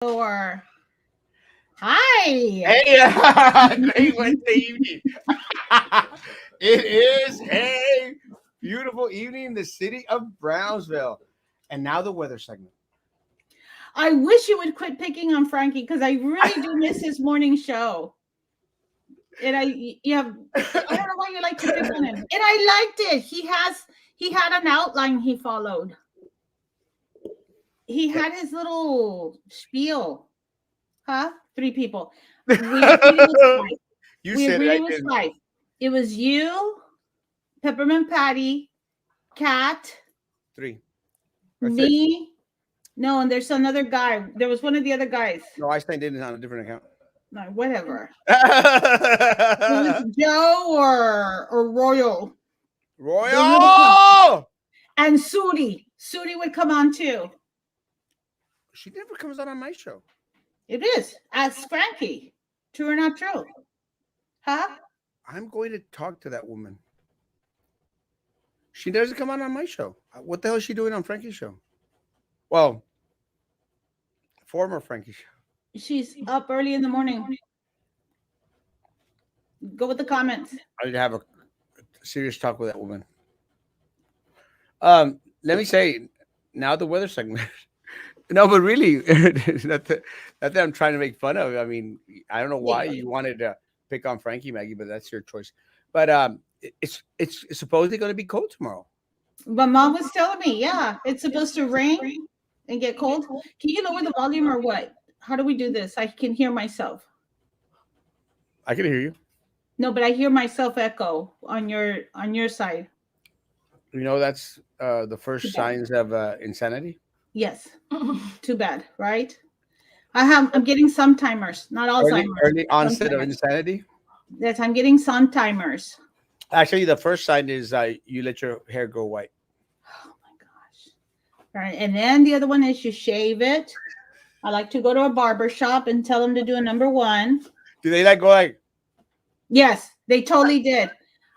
Or hi. Hey, great Wednesday evening. It is a beautiful evening in the city of Brownsville. And now the weather segment. I wish you would quit picking on Frankie because I really do miss his morning show. And you have, I don't know why you like to pick on him. And I liked it. He had an outline he followed. He had his little spiel. Huh? Three people. We agreed it was five. You We said it, agreed I it was didn't. five. It was you, Peppermint Patty, Cat, Three. That's it. me. No, and there's another guy. There was one of the other guys. No, I signed in on a different account. No, whatever. It was Joe or Royal. Royal! And Sudi. Sudi would come on too. She never comes out on my show. It is. Ask Frankie. True or not true? Huh? I'm going to talk to that woman. She doesn't come out on my show. What the hell is she doing on Frankie's show? Well, former Frankie show. She's up early in the morning. Go with the comments. I need to have a serious talk with that woman. Let me say now the weather segment. No, but really, not that I'm trying to make fun of. I mean, I don't know why you wanted to pick on Frankie, Maggie, but that's your choice. But it's supposedly going to be cold tomorrow. My mom was telling me, yeah, it's supposed to rain and get cold. Can you lower the volume or what? How do we do this? I can hear myself. I can hear you. No, but I hear myself echo on your side. You know that's the first signs of insanity. Yes. Too bad, right? I'm getting some timers, not Alzheimer's. Early onset of insanity. Yes, I'm getting sun timers. Actually, the first sign is you let your hair go white. Oh my gosh. All right. And then the other one is you shave it. I like to go to a barber shop and tell them to do a number one. Do they like go like? Yes, they totally did.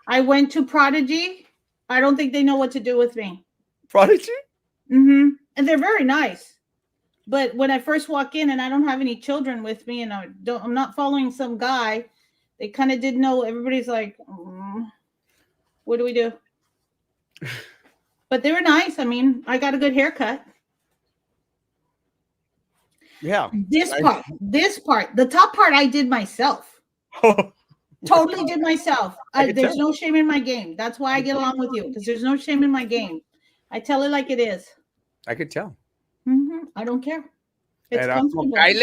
I went to Prodigy. I don't think they know what to do with me. Prodigy? Mm-hmm. And they're very nice. But when I first walk in and I don't have any children with me and I'm not following some guy, they kind of didn't know. Everybody's like, what do we do? But they were nice. I mean, I got a good haircut. Yeah. This part, the top part I did myself. Totally did myself. There's no shame in my game. That's why I get along with you, because there's no shame in my game. I tell it like it is. I could tell. Mm-hmm. I don't care. It's comfortable. I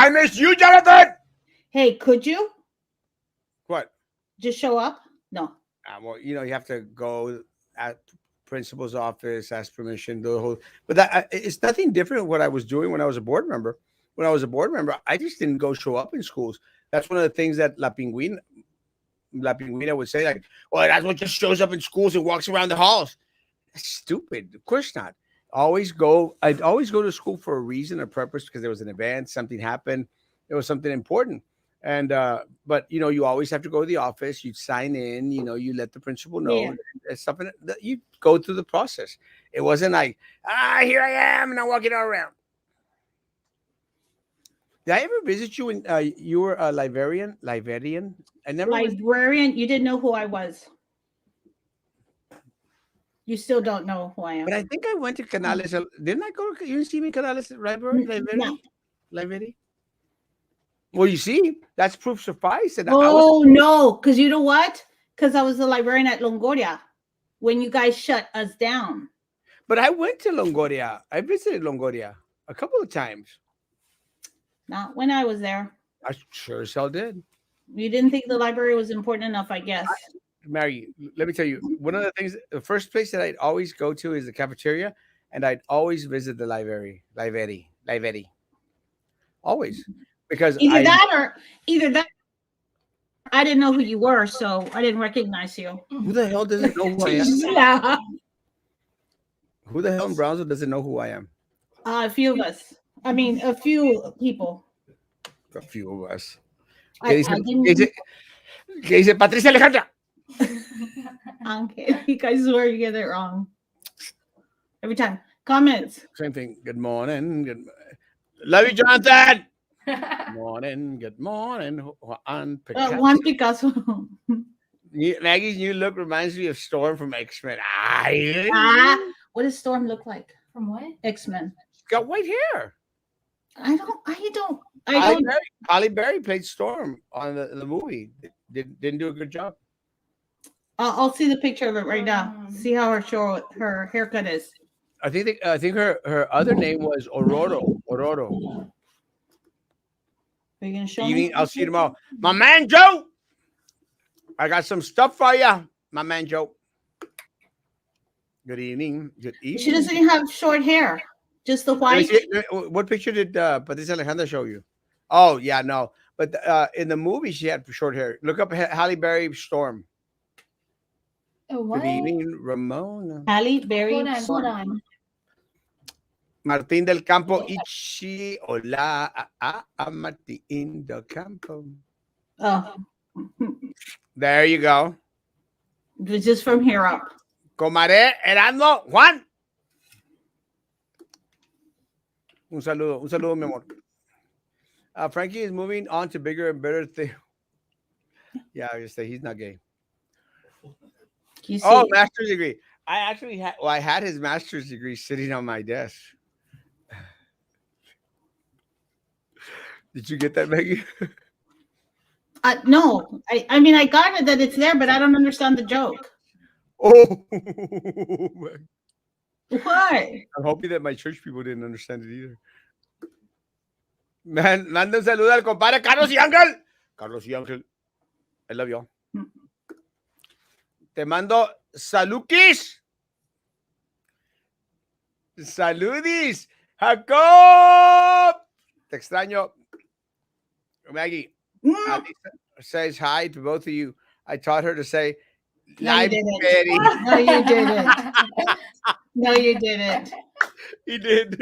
miss you, Jonathan. Hey, could you What? just show up? No. Well, you know, you have to go at principal's office, ask permission, the whole. But that it's nothing different what I was doing when I was a board member. When I was a board member, I just didn't go show up in schools. That's one of the things that La Pingüina would say, like, well, that's what just shows up in schools and walks around the halls. That's stupid. Of course not. I'd always go to school for a reason, a purpose, because there was an event, something happened, there was something important. And but you know, you always have to go to the office, you sign in, you know, you let the principal know something that you go through the process. It wasn't like, here I am and I'm walking all around. Did I ever visit you when you were a librarian? I never librarian. You didn't know who I was. You still don't know who I am. But I think I went to Canales. Didn't I go to, you didn't see me in Canales library? No. Library? Well, you see, that's proof suffice. And no, because you know what? Because I was the librarian at Longoria when you guys shut us down. But I went to Longoria. I visited Longoria a couple of times. Not when I was there. I sure as hell did. You didn't think the library was important enough, I guess. Mary, let me tell you, one of the things, the first place that I'd always go to is the cafeteria, and I'd always visit the library. Always. Because either that I didn't know who you were, so I didn't recognize you. Who the hell doesn't know who I am? Yeah. Who the hell in Brownsville doesn't know who I am? A few of us. I mean, a few people. A few of us. ¿Qué dice Patricia Alejandra? Okay, you guys swear you get it wrong every time. Comments. Same thing. Good morning. Love you, Jonathan. Morning, good morning, Juan Picasso. Juan Picasso. Maggie's new look reminds me of Storm from X-Men. What does Storm look like? From what? X-Men. She's got white hair. I don't. Halle Berry played Storm on the movie. Didn't do a good job. I'll see the picture of it right now. See how her haircut is. I think her other name was Aurora. Are you gonna show me? I'll see you tomorrow. My man Joe, I got some stuff for you. My man Joe. Good evening. Good evening. She doesn't even have short hair. Just the white. What picture did Patricia Alejandra show you? Oh yeah, no. But in the movie, she had short hair. Look up Halle Berry Storm. Oh, what? Good evening, Ramona. Halle Berry. Hold on. Martín del Campo. Ichi. Hola. Martín del Campo. Oh. There you go. Just from here up. Comaré Erasmo Juan. Un saludo, mi amor. Frankie is moving on to bigger and better things. Yeah, I just say he's not gay. Oh, master's degree. I actually had his master's degree sitting on my desk. Did you get that, Maggie? No. I mean, I got it that it's there, but I don't understand the joke. Oh, Why? I'm hoping that my church people didn't understand it either. Man, manda un saludo al compadre Carlos y Ángel. Carlos y Ángel. I love you. Te mando salukis. Saludis. Jacob. Te extraño. Maggie. Says hi to both of you. I taught her to say, no, you didn't. No, you didn't. No, you didn't. He did.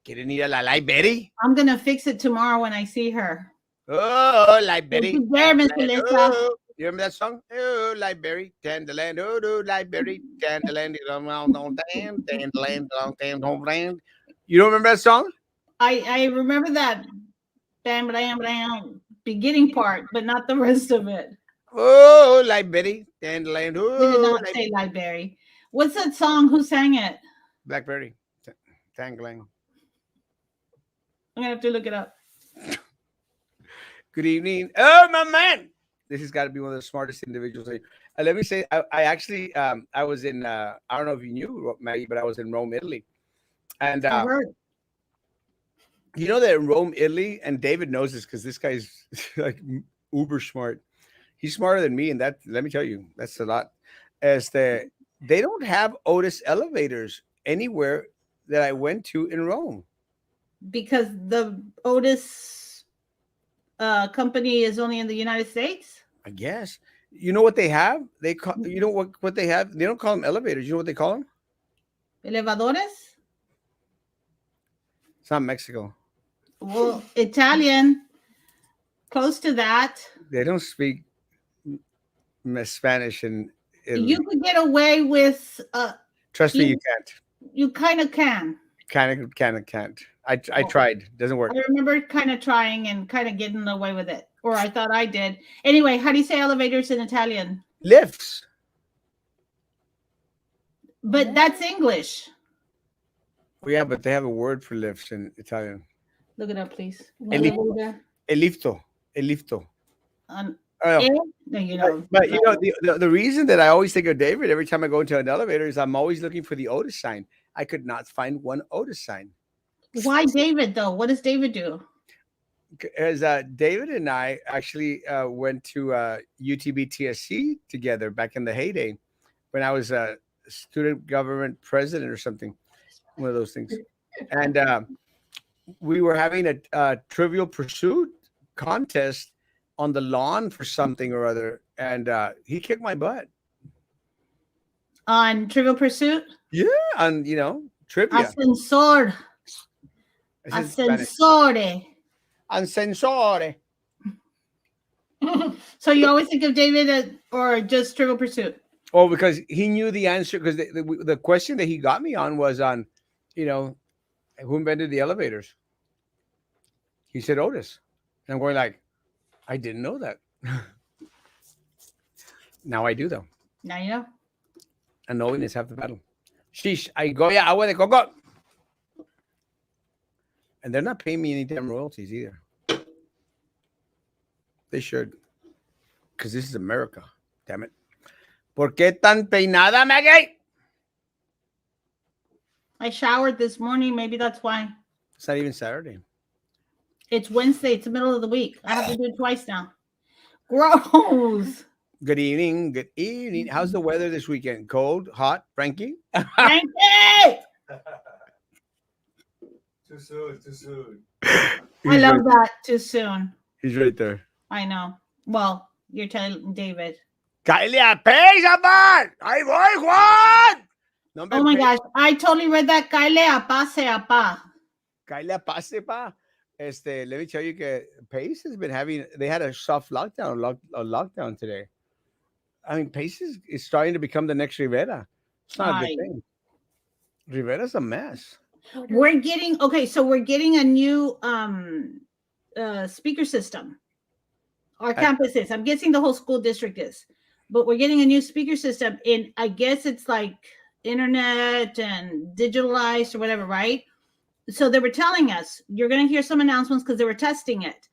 ¿Quieren ir a la library? I'm going to fix it tomorrow when I see her. Oh, library. There, Miss Lolita. Oh, you remember that song? Oh, library. Dandelion. Oh, library. Dandelion. You don't remember that song? I remember that bam, beginning part, but not the rest of it. Oh, library. Dandelion. We did Oh, not say library. What's that song? Who sang it? Blackberry. Tangling. I'm going to have to look it up. Good evening. Oh, my man. This has got to be one of the smartest individuals. Let me say, I actually, I was in, I don't know if you knew, Maggie, but I was in Rome, Italy. And you know that in Rome, Italy, and David knows this because this guy's like uber smart. He's smarter than me. And that, let me tell you, that's a lot. They don't have Otis elevators anywhere that I went to in Rome. Because the Otis company is only in the United States? I guess. You know what they have? They call, you know what they have? They don't call them elevators. You know what they call them? Elevadores? It's not Mexico. Well, Italian. Close to that. They don't speak Spanish in Italy. You could get away with Trust me, you can't. You kind of can. Kind of can't. I tried. Doesn't work. I remember kind of trying and kind of getting away with it. Or I thought I did. Anyway, how do you say elevators in Italian? Lifts. But that's English. Well, yeah, but they have a word for lifts in Italian. Look it up, please. El lifto. No, you know. But you know, the reason that I always think of David every time I go into an elevator is I'm always looking for the Otis sign. I could not find one Otis sign. Why David, though? What does David do? As David and I actually went to UTB TSC together back in the heyday when I was a student government president or something, one of those things. And we were having a Trivial Pursuit contest on the lawn for something or other. And he kicked my butt. On Trivial Pursuit? Yeah, on, you know, trivia. Ascensor. Ascensore. Ascensore. So you always think of David or just Trivial Pursuit? Oh, because he knew the answer. Because the question that he got me on was on, you know, who invented the elevators? He said Otis. And I'm going like, I didn't know that. Now I do though. Now you know. And knowing is half the battle. Sheesh, I go, yeah, agua de coco. And they're not paying me any damn royalties either. They should. Because this is America. Damn it. ¿Por qué tan peinada, Maggie? I showered this morning. Maybe that's why. It's not even Saturday. It's Wednesday. It's the middle of the week. I have to do it twice now. Gross. Good evening. Good evening. How's the weather this weekend? Cold? Hot? Frankie? Frankie! Too soon. Too soon. I love that. Too soon. He's right there. I know. Well, you're telling David. Cáele a pez, man! Ahí voy, Juan! No, Oh my gosh. I totally read that. Kyle a pase a pa. Cáele a pase, pa. Let me tell you that Pace has been having, they had a soft lockdown today. I mean, Pace is starting to become the next Rivera. It's not a good thing. Rivera's a mess. We're getting a new speaker system. Our campus is. I'm guessing the whole school district is. But we're getting a new speaker system, and I guess it's like internet and digitalized or whatever, right? So they were telling us, you're going to hear some announcements because they were testing it.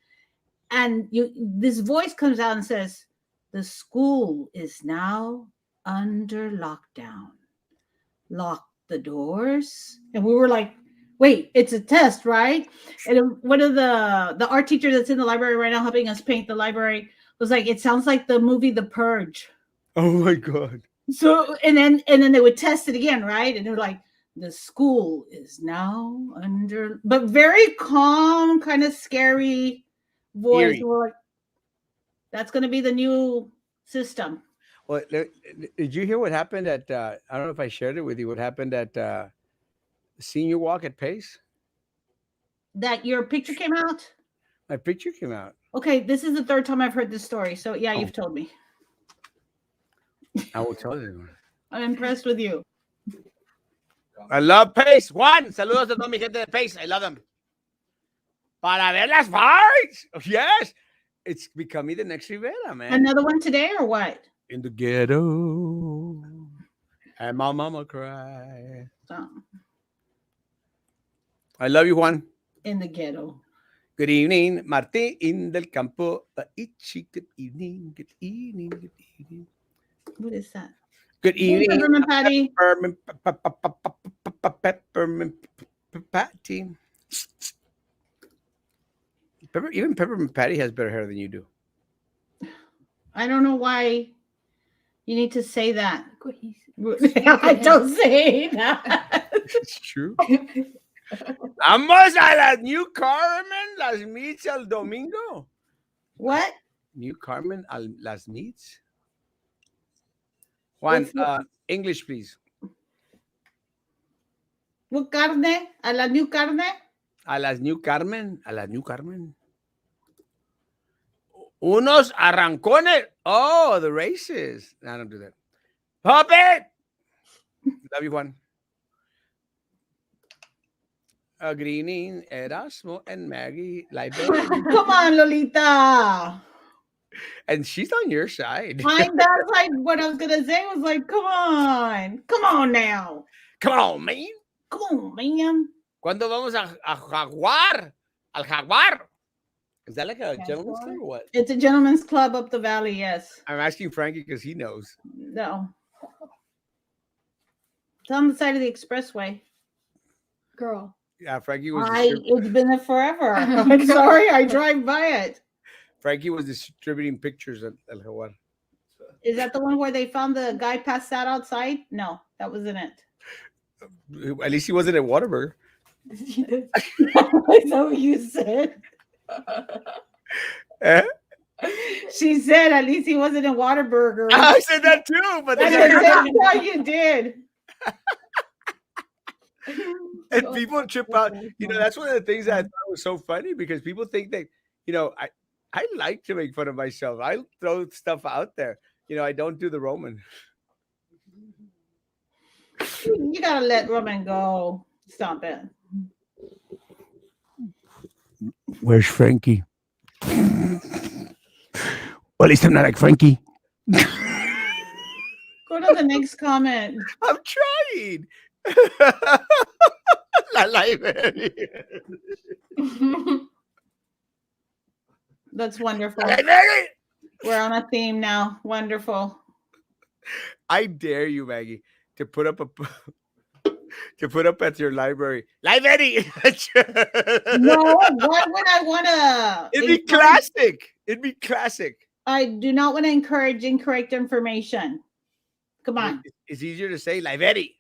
And this voice comes out and says, the school is now under lockdown. Lock the doors. And we were like, wait, it's a test, right? And one of the art teacher that's in the library right now helping us paint the library was like, it sounds like the movie The Purge. Oh my God. So and then they would test it again, right? And they're like, the school is now under, but very calm, kind of scary voice. We're like, that's going to be the new system. Well, did you hear what happened at, I don't know if I shared it with you, what happened at Senior Walk at Pace? That your picture came out? My picture came out. Okay, this is the third time I've heard this story. So yeah, you've told me. I will tell you. I'm impressed with you. I love Pace. Juan, saludos a toda mi gente de Pace. I love them. Para ver las fights. Yes. It's becoming the next Rivera, man. Another one today or what? In the ghetto. And my mama cry. Oh, I love you, Juan. in the ghetto. Good evening, Martín del Campo. Good evening, good evening, good evening. What is that? Good evening. Peppermint Patty. Peppermint Patty. Even Peppermint Patty has better hair than you do. I don't know why you need to say that. I don't say that. It's true. Vamos a las New Carmen, las meets el domingo. What? New Carmen, las meets. Juan, English, please. What carne? A la new carne? A las New Carmen, a la New Carmen. Unos arrancones. Oh, the races. No, I don't do that. Pop it. Love you, Juan. Good evening, Erasmo and Maggie. Come on, Lolita. And she's on your side. That's like what I was gonna say. Was like, come on now, Come on, man. come on, man. ¿Cuándo vamos a Jaguar? Al Jaguar? Is that like a gentleman's club or what? It's a gentleman's club up the valley. Yes. I'm asking Frankie because he knows. No. It's on the side of the expressway. Girl. Yeah, Frankie was. It's been there forever. I'm sorry, I drive by it. Frankie was distributing pictures at El Jaguar. Is that the one where they found the guy passed out outside? No, that wasn't it. At least he wasn't at Whataburger. Is that what you said? Eh? She said at least he wasn't in Whataburger. I said that too, but Yeah, you did. and people trip out. You know, that's one of the things that I thought was so funny because people think that, you know, I like to make fun of myself. I throw stuff out there. You know, I don't do the Roman. You gotta let Roman go. Stop it. Where's Frankie? Well, at least I'm not like Frankie. Go to the next comment. I'm trying. La library. That's wonderful. La library. We're on a theme now. Wonderful. I dare you, Maggie, to put up at your library. Library. No, why would I want to? It'd be classic. It'd be classic. I do not want to encourage incorrect information. Come on. It's easier to say library.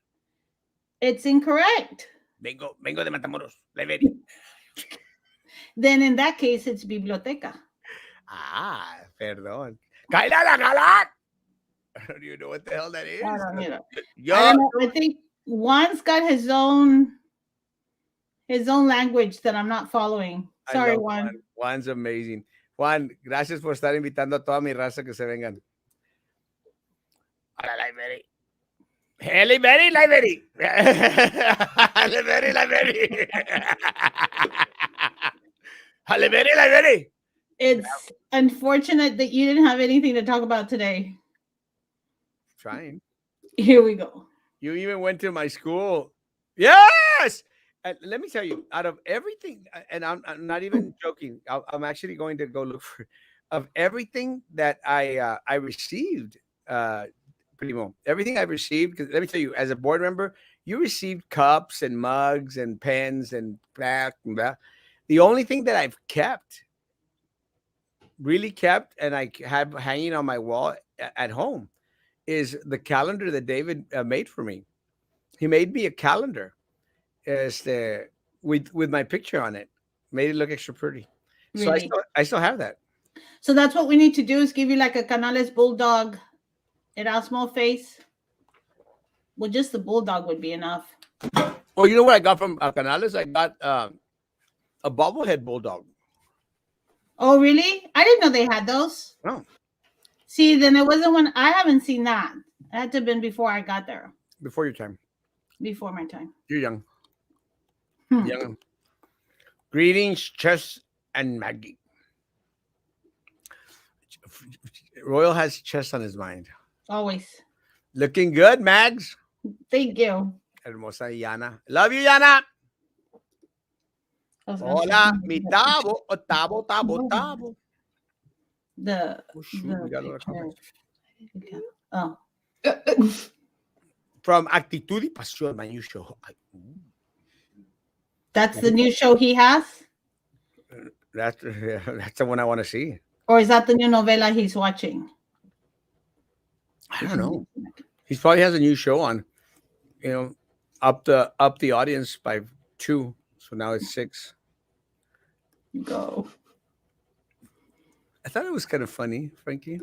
It's incorrect. Vengo de Matamoros. Library. Then in that case, it's biblioteca. Ah, perdón. Kaila la galat. I don't even know what the hell that is. I don't either. Yo, I don't know. I think Juan's got his own language that I'm not following. Sorry, love Juan. Juan's amazing. Juan, gracias por estar invitando a toda mi raza que se vengan. A la library. Hey, library, library. Library, library. Library, library. It's unfortunate that you didn't have anything to talk about today. Trying. Here we go. You even went to my school. Yes. And let me tell you, out of everything, and I'm not even joking. I'm actually going to go look for of everything that I received. Primo, everything I received. Because let me tell you, as a board member, you received cups and mugs and pens and blah, blah. The only thing that I've really kept, and I have hanging on my wall at home, is the calendar that David made for me. He made me a calendar, with my picture on it. Made it look extra pretty. Really? So I still have that. So that's what we need to do is give you like a Canales Bulldog Erasmo face. Well, just the bulldog would be enough. Well, you know what I got from Canales? I got a bobblehead bulldog. Oh, really? I didn't know they had those. Oh. See, then it wasn't when I haven't seen that. It had to have been before I got there. Before your time. Before my time. You're young. Hmm. Young. Greetings, Chess and Maggie. Royal has chess on his mind. Always. Looking good, Mags. Thank you. Hermosa Yana. Love you, Yana. I was gonna Hola, say- mi tabo, tabo. The, Oh, shoot, the we got another picture. comment. Oh, From Actitud y Pasión, my new show. that's the new show he has? That's the one I want to see. Or is that the new novela he's watching? I don't know. He probably has a new show on. Up the audience by 2, so now it's 6. Go. I thought it was kind of funny, Frankie.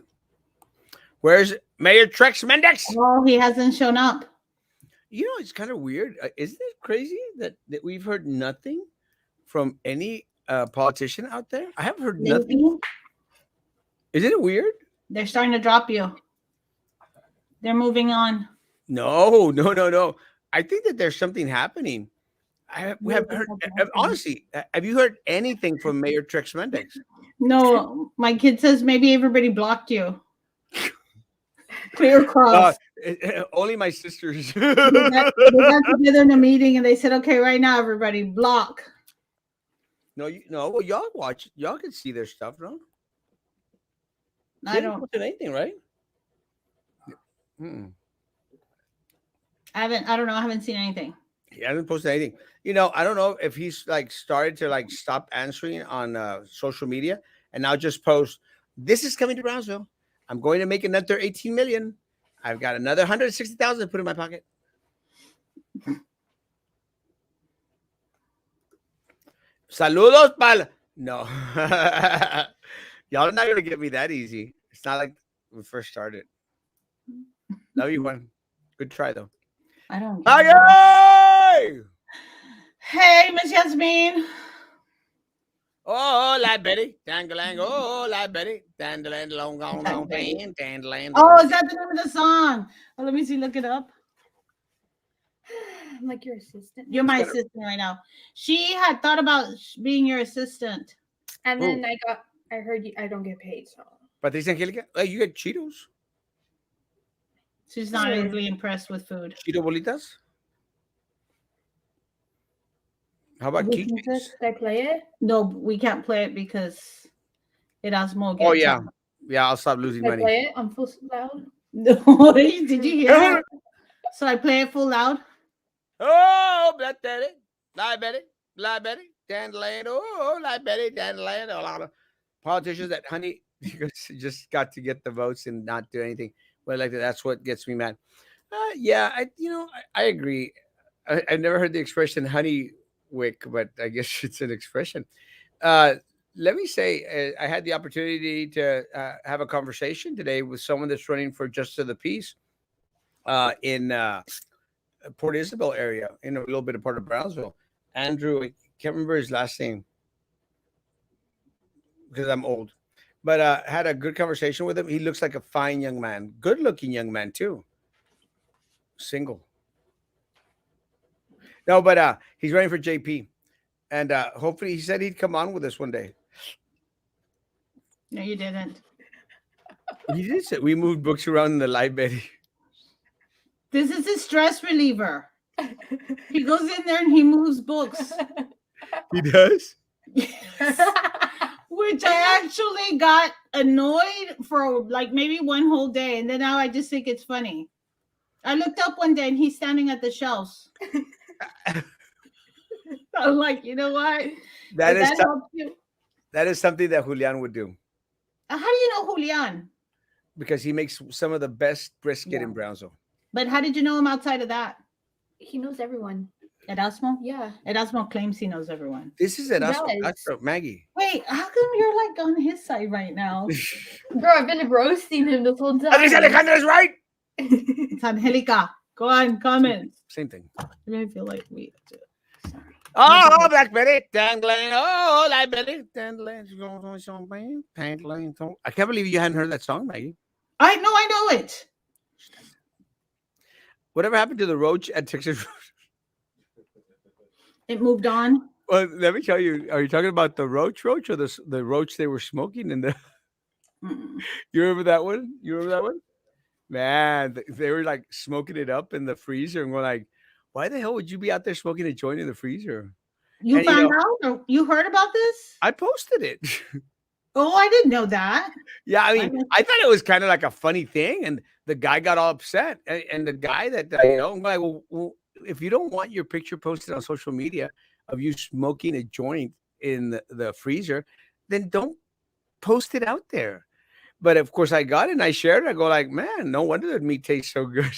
Where's Mayor Trex Mendex? Oh, he hasn't shown up. It's kind of weird. Isn't it crazy that we've heard nothing from any politician out there? I haven't heard nothing. Maybe Isn't it weird? they're starting to drop you. They're moving on. No. I think that there's something happening. We haven't heard. Honestly, have you heard anything from Mayor Trex Mendex? No, my kid says maybe everybody blocked you. Clear across. Only my sisters. They got together in a meeting and they said, okay, right now, everybody block. No. Well, y'all watch. Y'all can see their stuff, no? I don't posted anything, right? I don't know. I haven't seen anything. He hasn't posted anything. I don't know if he's started to stop answering on social media and now just post, this is coming to Brownsville. I'm going to make another 18 million. I've got another 160,000 to put in my pocket. Saludos pal. No. Y'all are not going to get me that easy. It's not like we first started. Love you, one. Good try, though. I don't. Maggie! Hey, Miss Yasmin. Oh, like Betty. Dangalang. Oh, like Betty. Dandalang, long, long, long, dandalang. Oh, is that the name of the song? Oh, let me see. Look it up. I'm like your assistant. You're my assistant right now. She had thought about being your assistant. And then I heard I don't get paid, so. Patricia Angelica, hey, you get Cheetos? She's not Sure. easily impressed with food. Cheeto bolitas? How about We can keychains? Did I play it? No, we can't play it because Erasmo gets Oh, yeah. Yeah, I'll stop losing Did I money. play it on full loud? No, did you hear it? So I play it full loud. Oh, Black Betty, Lie Betty, Lie Betty, Dandelion, oh, Lie Betty, Dandelion, a lot of politicians that, honey, just got to get the votes and not do anything. Well, like that's what gets me mad. Yeah, I agree. I never heard the expression honey wick, but I guess it's an expression. Let me say, I had the opportunity to have a conversation today with someone that's running for Justice of the Peace in Port Isabel area, in a little bit of part of Brownsville. Andrew, I can't remember his last name because I'm old, but had a good conversation with him. He looks like a fine young man, good looking young man too. Single. No, but he's running for JP, and hopefully he said he'd come on with us one day. No, you didn't. He did say we moved books around in the library. This is his stress reliever. He goes in there and he moves books. He does. Which I actually got annoyed for like maybe one whole day, and then now I just think it's funny. I looked up one day and he's standing at the shelves. I'm like, you know what? That is helps you. that is something that Julian would do How do you know Julian? because he makes some of the best brisket in Brownsville. But how did you know him outside of that? He knows everyone. Erasmo? Yeah. Erasmo claims he knows everyone. This is Erasmo. does. That's Maggie. Wait, how come you're like on his side right now? Bro, I've been roasting him this whole time. Patricia Alejandra is right. It's Angelica. Go on, comments. Same thing. I really feel like we. Oh, Black Betty, Dandelion. Oh, Black Betty, Dandelion. I can't believe you hadn't heard that song, Maggie. I know it. Whatever happened to the roach at Texas Roadhouse? It moved on. Well, let me tell you. Are you talking about the roach or the roach they were smoking in the? Mm. You remember that one? Man, they were like smoking it up in the freezer and we're like, why the hell would you be out there smoking a joint in the freezer? You And, found out or you heard about this? I posted it. Oh, I didn't know that. Yeah, I mean, I thought it was kind of like a funny thing, and the guy got all upset. And the guy that I'm like, well, if you don't want your picture posted on social media of you smoking a joint in the freezer, then don't post it out there. But of course, I got it and I shared it. I go like, man, no wonder that meat tastes so good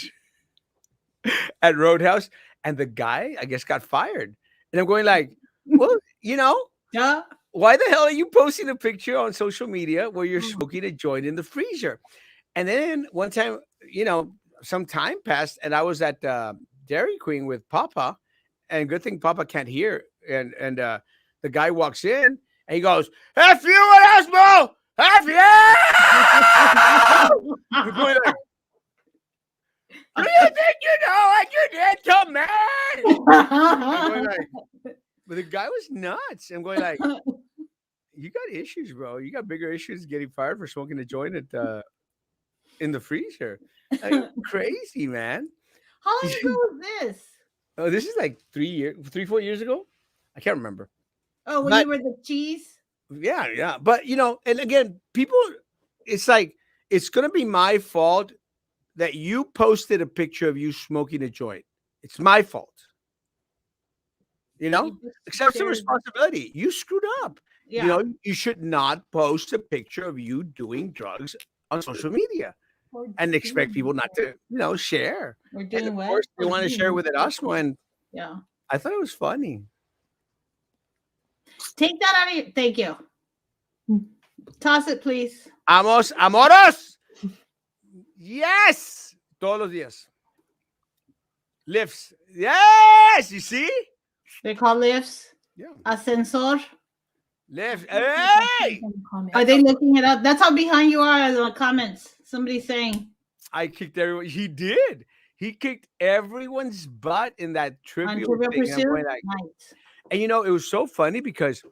at Roadhouse. And the guy, I guess, got fired. And I'm going like, well, Yeah. why the hell are you posting a picture on social media where you're smoking a joint in the freezer? And then one time, some time passed and I was at Dairy Queen with Papa, and good thing Papa can't hear. And the guy walks in and he goes, F you, Erasmo! F you! We're going like, do you think you know what you did to me? I'm going like, but the guy was nuts. I'm going like, you got issues, bro. You got bigger issues getting fired for smoking a joint at in the freezer. Like, crazy, man. How long ago was this? Oh, this is like 4 years ago. I can't remember. Oh, when But- you were the cheese? Yeah. But and again, people, it's like it's gonna be my fault that you posted a picture of you smoking a joint. It's my fault. Accept some responsibility. You screwed up. Yeah. You should not post a picture of you doing drugs on social media and expect people not to, share. We're And doing of well. course, they want to share with Erasmo, and Yeah. I thought it was funny. Take that out of your. Thank you. Toss it, please. Amoros. Yes. Todos los días. Lifts. Yes. You see? They call lifts. Yeah. Ascensor. Lifts. Hey. Are they looking it up? That's how behind you are in the comments. Somebody's saying I kicked everyone. He did. He kicked everyone's butt in that on Trivial Trivial thing. Pursuit. I'm going like, Nice. and it was so funny because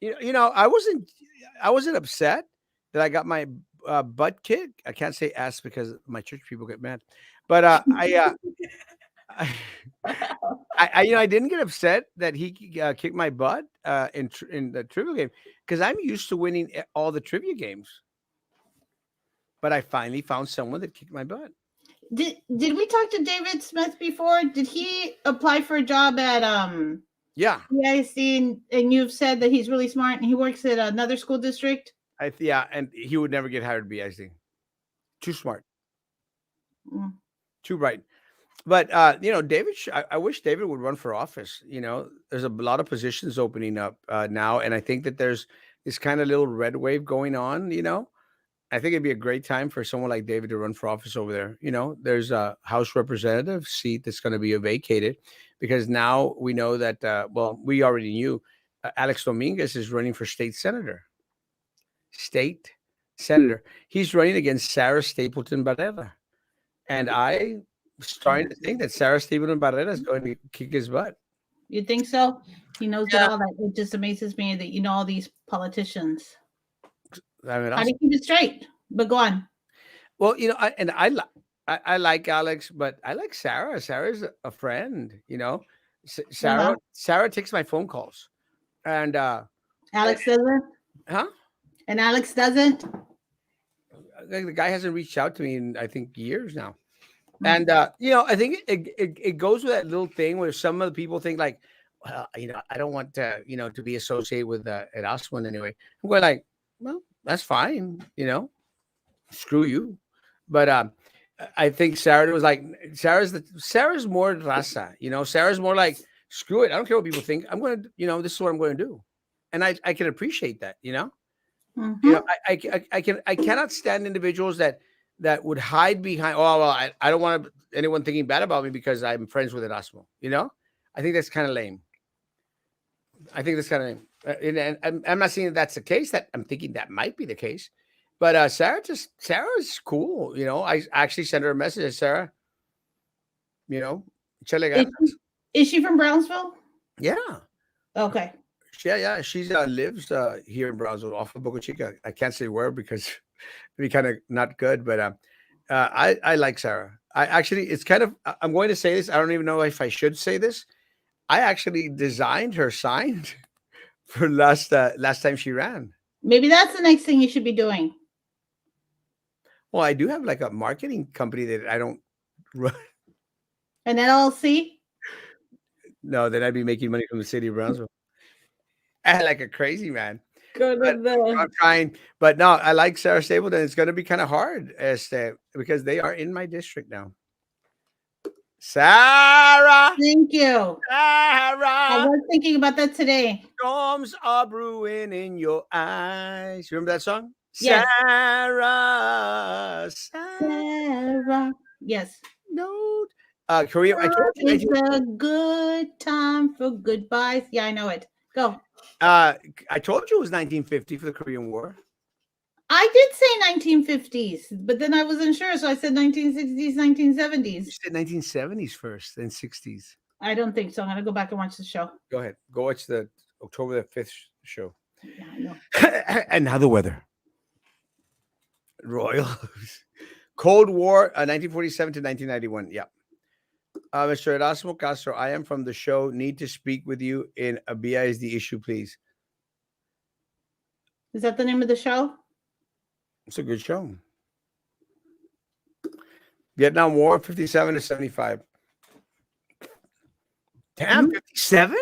I wasn't upset that I got my butt kicked. I can't say ass because my church people get mad, but I, I didn't get upset that he kicked my butt in the trivia game because I'm used to winning all the trivia games. But I finally found someone that kicked my butt. Did we talk to David Smith before? Did he apply for a job at Yeah, PIC and you've said that he's really smart and he works at another school district? and he would never get hired at BIC. Too smart, Mm. too bright. But David, I wish David would run for office. There's a lot of positions opening up now, and I think that there's this kind of little red wave going on. I think it'd be a great time for someone like David to run for office over there. There's a House representative seat that's going to be vacated because now we know that, we already knew Alex Dominguez is running for state senator. He's running against Sarah Stapleton Barrera. And I'm starting to think that Sarah Stapleton Barrera is going to kick his butt. You think so? He knows it all. That it just amazes me that you know all these politicians. I mean, How do you keep it straight? But go on. well, I like Alex, but I like Sarah. Sarah's a friend. Sarah takes my phone calls, and Alex doesn't? huh? And Alex doesn't? The guy hasn't reached out to me in I think years now. Mm. And I think it goes with that little thing where some of the people think like, well, I don't want to, to be associated with Erasmo in any way. I'm going like, well, that's fine, screw you. But I think Sarah was like, Sarah's more raza, Sarah's more like, screw it, I don't care what people think. I'm going to, this is what I'm going to do, and I can appreciate that, Mhm. I cannot stand individuals that would hide behind, oh, well, I don't want anyone thinking bad about me because I'm friends with Erasmo. I think that's kind of lame. And I'm not saying that's the case. That I'm thinking that might be the case. But Sarah's cool. I actually sent her a message. Sarah, chale ganas. Is she from Brownsville? Yeah. Okay. Yeah. She lives here in Brownsville off of Boca Chica. I can't say where because it'd be kind of not good. But I like Sarah. It's kind of, I'm going to say this. I don't even know if I should say this. I actually designed her sign for last time she ran. Maybe that's the next thing you should be doing. Well, I do have like a marketing company that I don't run. An LLC? No, then I'd be making money from the city of Brownsville. Like a crazy man. I'm trying, but no, I like Sarah Stapleton. It's going to be kind of hard because they are in my district now. Sarah, thank you. Sarah, I was thinking about that today. Storms are brewing in your eyes. You remember that song? Yes. Sarah. Yes. No. Korea. It's a good time for goodbyes. Yeah, I know it. Go. I told you it was 1950 for the Korean War. I did say 1950s, but then I wasn't sure, so I said 1960s, 1970s. You said 1970s first, then 60s. I don't think so. I'm gonna go back and watch the show. Go ahead. Go watch the October the 5th show. Yeah, I know. And now the weather. Royals. Cold War, 1947 to 1991. Yeah. Mr. Erasmo Castro, I am from the show. Need to speak with you in a BISD issue, please. Is that the name of the show? It's a good show. Vietnam War, 57 to 75. Damn, 57?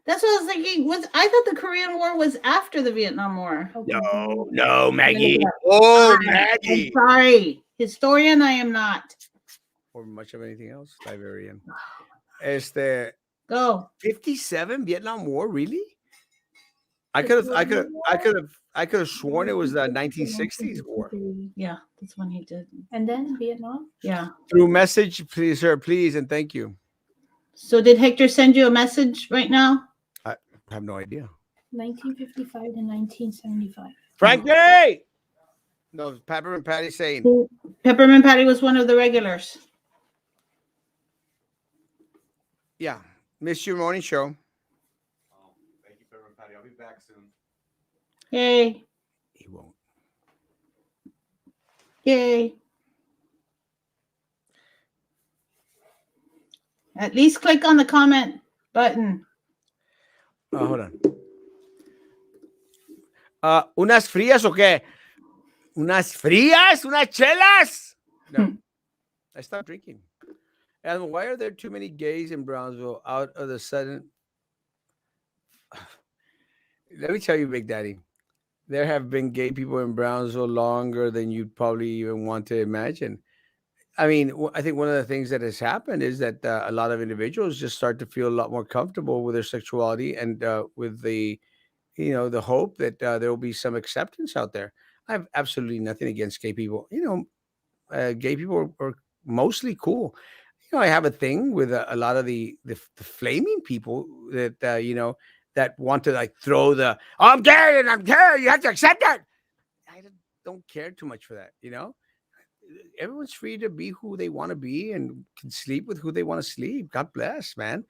That's what I was thinking. I thought the Korean War was after the Vietnam War. No, Maggie. Oh, Maggie. I'm sorry. Historian, I am not. Or much of anything else. Librarian. Go. 57 Vietnam War, really? I could have sworn it was the 1960s war. Yeah, that's when he did. And then Vietnam? Yeah. Through message, please, sir, please, and thank you. So did Hector send you a message right now? I have no idea. 1955 to 1975. Frankie! No, Peppermint Patty saying. Peppermint Patty was one of the regulars. Yeah. Missed your morning show. Thank you, Peppermint Patty. Daddy. I'll be back soon. Yay. He won't. Yay. At least click on the comment button. Hold on. ¿Unas frías o qué? ¿Unas frías? ¿Unas chelas? No. I stopped drinking. And why are there too many gays in Brownsville out of the sudden? Let me tell you, Big Daddy, there have been gay people in Brownsville longer than you'd probably even want to imagine. I mean, I think one of the things that has happened is that a lot of individuals just start to feel a lot more comfortable with their sexuality and with the, the hope that there will be some acceptance out there. I have absolutely nothing against gay people. Gay people are mostly cool. I have a thing with a lot of the flaming people that that want to like throw the I'm gay and I'm gay. You have to accept that. I don't care too much for that. Everyone's free to be who they want to be and can sleep with who they want to sleep. God bless, man.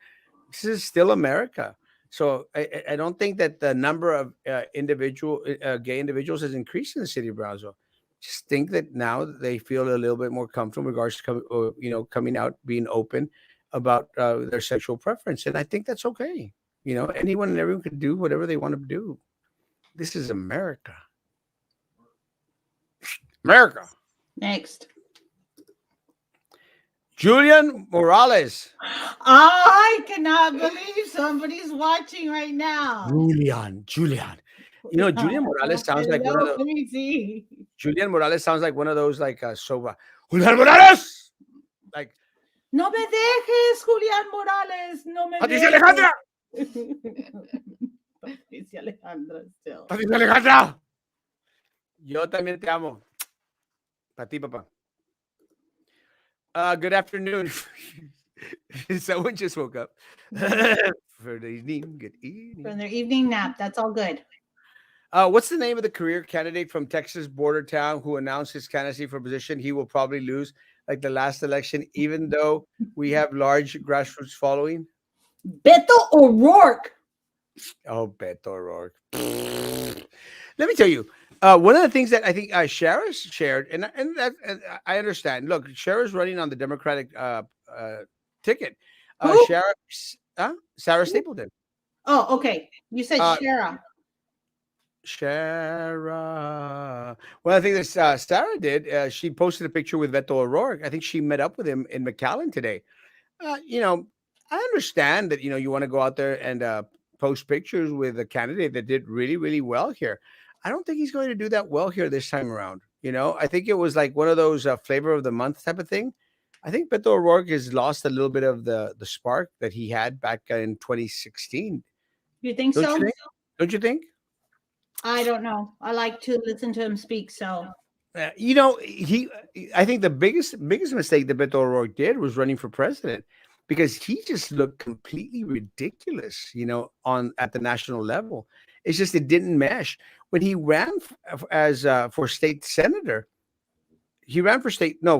This is still America. So I don't think that the number of gay individuals has increased in the city of Brownsville. Just think that now they feel a little bit more comfortable in regards to coming out, being open about their sexual preference, and I think that's okay. Anyone and everyone can do whatever they want to do. This is America. America. Next. Julian Morales. I cannot believe somebody's watching right now. Julian. Julian Morales sounds like one of those. Let me see. Julian Morales sounds like one of those like soba. Julian Morales. Like. No me dejes, Julian Morales. No me Patricia dejes. Alejandra. Patricia Alejandra still. Patricia Alejandra. Yo también te amo. Para ti, papá. Good afternoon. Someone just woke up. For the evening. Good evening. From their evening nap. That's all good. What's the name of the career candidate from Texas border town who announced his candidacy for position? He will probably lose like the last election, even though we have large grassroots following. Beto O'Rourke. Oh, Beto O'Rourke. Let me tell you, one of the things that I think Shara's shared, and I understand. Look, Shara's running on the Democratic ticket. Who? Sarah Stapleton. Oh, okay. You said Shara. Shara. One of the things that Sarah did, she posted a picture with Beto O'Rourke. I think she met up with him in McAllen today. I understand that, you want to go out there and post pictures with a candidate that did really, really well here. I don't think he's going to do that well here this time around. I think it was like one of those flavor of the month type of thing. I think Beto O'Rourke has lost a little bit of the spark that he had back in 2016. You think so? Don't you think? I don't know. I like to listen to him speak. So, I think the biggest mistake that Beto O'Rourke did was running for president, because he just looked completely ridiculous, at the national level. It's just it didn't mesh. When he ran for state senator, he ran for senator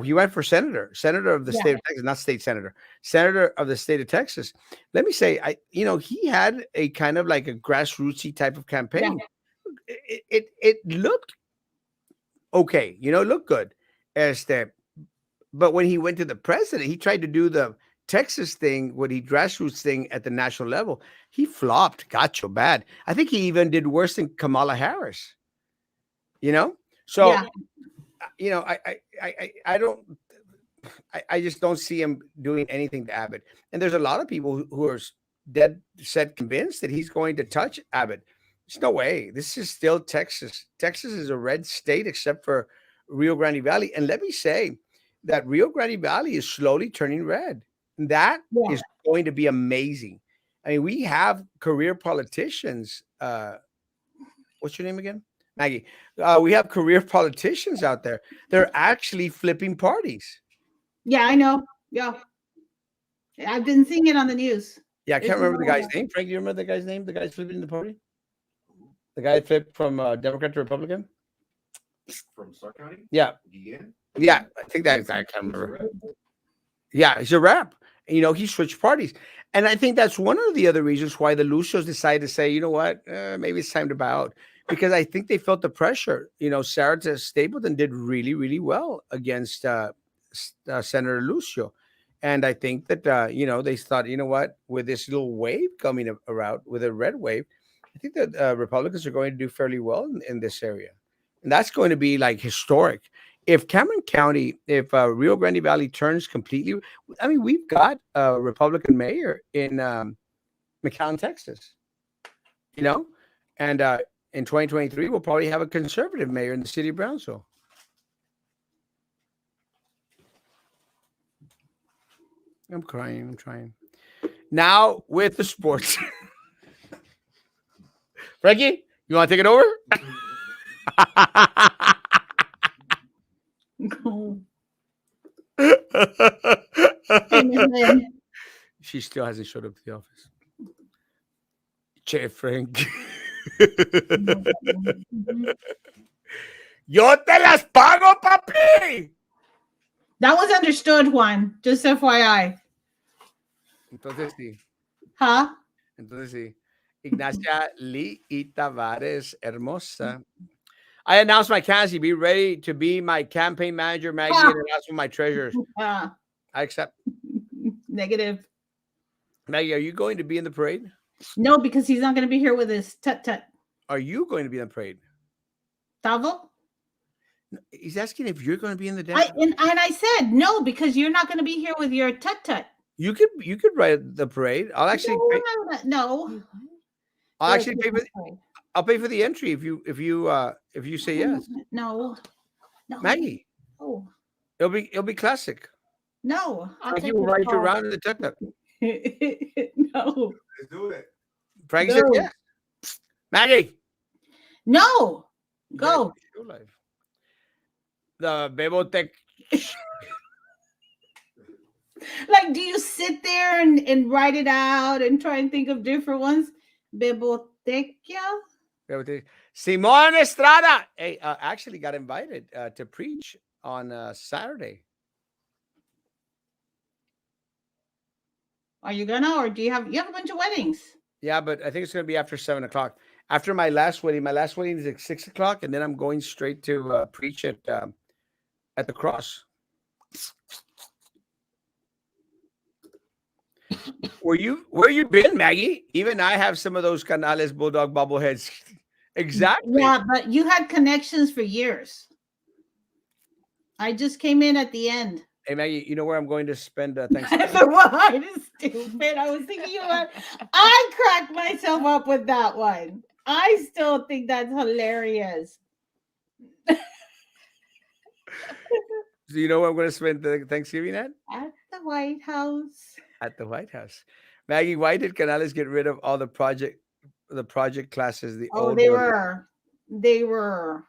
of the state of Texas, not state senator of the state of Texas. Let me say, he had a kind of like a grassrootsy type of campaign. Yeah. It looked okay, it looked good. But when he went to the president, he tried to do the Texas thing, grassroots thing at the national level. He flopped, got you bad. I think he even did worse than Kamala Harris. So, I just don't see him doing anything to Abbott. And there's a lot of people who are dead set convinced that he's going to touch Abbott. There's no way. This is still Texas. Texas is a red state except for Rio Grande Valley. And let me say that Rio Grande Valley is slowly turning red. That is going to be amazing. I mean, we have career politicians. What's your name again? Maggie. We have career politicians out there. They're actually flipping parties. Yeah, I know. Yeah. I've been seeing it on the news. Yeah, I can't remember the guy's name. Frank, do you remember the guy's name? The guy's flipping the party? The guy flipped from Democrat to Republican? From Stark County? Yeah. Ian? Yeah, I think that guy, I can't remember. Yeah, he's a rep. He switched parties. And I think that's one of the other reasons why the Lucios decided to say, you know what, maybe it's time to bow out. Because I think they felt the pressure. Sarah Stapleton did really, really well against Senator Lucio. And I think that, they thought, you know what, with this little wave coming around, with a red wave, I think that Republicans are going to do fairly well in this area. And that's going to be like historic. If Cameron County, if Rio Grande Valley turns completely, I mean, we've got a Republican mayor in McAllen, Texas, and in 2023, we'll probably have a conservative mayor in the city of Brownsville. I'm crying. I'm trying. Now with the sports. Frankie, you want to take it over? She still hasn't showed up to the office. Che Frank. Yo te las pago, papi. That was understood, Juan. Just FYI. Entonces sí. Huh? Entonces sí. Ignacia Lee y Tavares, hermosa. I announced my candidacy. Be ready to be my campaign manager, Maggie, and announce my treasures. I accept. Negative. Maggie, are you going to be in the parade? No, because he's not going to be here with his tut-tut. Are you going to be in the parade? Tavo? He's asking if you're going to be in the dance. And I said no, because you're not going to be here with your tut-tut. You could ride the parade. I'll actually no. I'll actually pay for I'll pay for the entry if you say yes. No. Maggie. Oh. It'll be classic. No. Frankie will ride you around in the tuk-tuk. No. Let's do it. Frankie said yes. Maggie. No. Go. The Bebotec. Like, do you sit there and write it out and try and think of different ones? Biblioteca? Simon Estrada. Hey, actually got invited to preach on Saturday. Are you gonna, or do you have a bunch of weddings? Yeah, but I think it's gonna be after 7:00. After my last wedding is at 6:00, and then I'm going straight to preach at the cross. Where you been, Maggie? Even I have some of those Canales Bulldog bobbleheads. Exactly. Yeah, but you had connections for years. I just came in at the end. Hey, Maggie, you know where I'm going to spend Thanksgiving? What is stupid? I was thinking I cracked myself up with that one. I still think that's hilarious. Do you know where I'm going to spend the Thanksgiving at? At the White House. At the White House. Maggie, why did Canales get rid of all the project classes? They were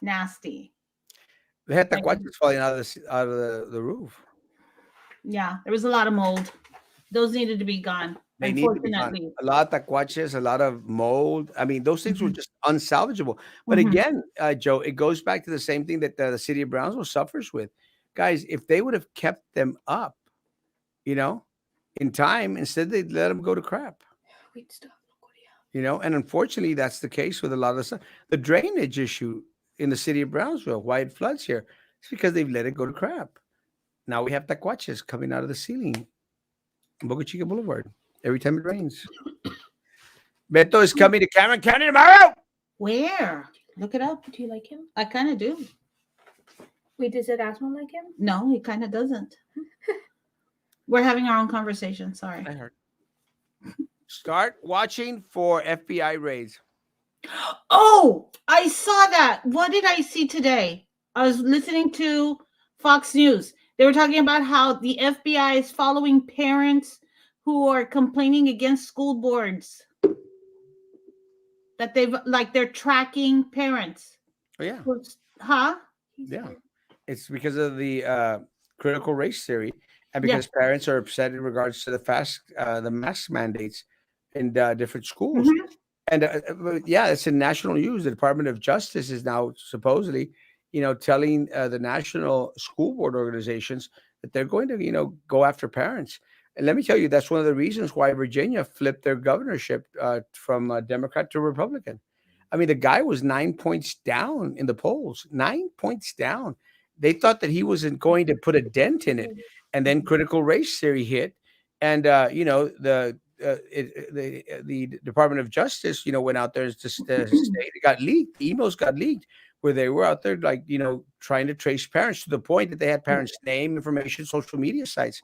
nasty. They had taquaches falling out of the roof. Yeah, there was a lot of mold. Those needed to be gone. They need to be gone. A lot of taquaches, a lot of mold. I mean, those things were just unsalvageable. But again, Joe, it goes back to the same thing that the city of Brownsville suffers with. Guys, if they would have kept them up, in time, instead they let them go to crap. And unfortunately, that's the case with a lot of the stuff. The drainage issue in the city of Brownsville, why it floods here, it's because they've let it go to crap. Now we have taquaches coming out of the ceiling in Boca Chica Boulevard every time it rains. Beto is coming to Cameron County tomorrow. Where? Look it up. Do you like him? I kind of do. Wait, does Erasmo like him? No, he kind of doesn't. We're having our own conversation. Sorry. I heard. Start watching for FBI raids. Oh, I saw that. What did I see today? I was listening to Fox News. They were talking about how the FBI is following parents who are complaining against school boards. That they're tracking parents. Oh, yeah. Huh? Yeah. It's because of the critical race theory, and because parents are upset in regards to the mask mandates in different schools. And it's in national news. The Department of Justice is now supposedly, telling the national school board organizations that they're going to, go after parents. And let me tell you, that's one of the reasons why Virginia flipped their governorship from Democrat to Republican. I mean, the guy was 9 points down in the polls, 9 points down. They thought that he wasn't going to put a dent in it. And then critical race theory hit. And, the Department of Justice, went out there to state. It got leaked. The emails got leaked where they were out there, like, trying to trace parents to the point that they had parents' name, information, social media sites.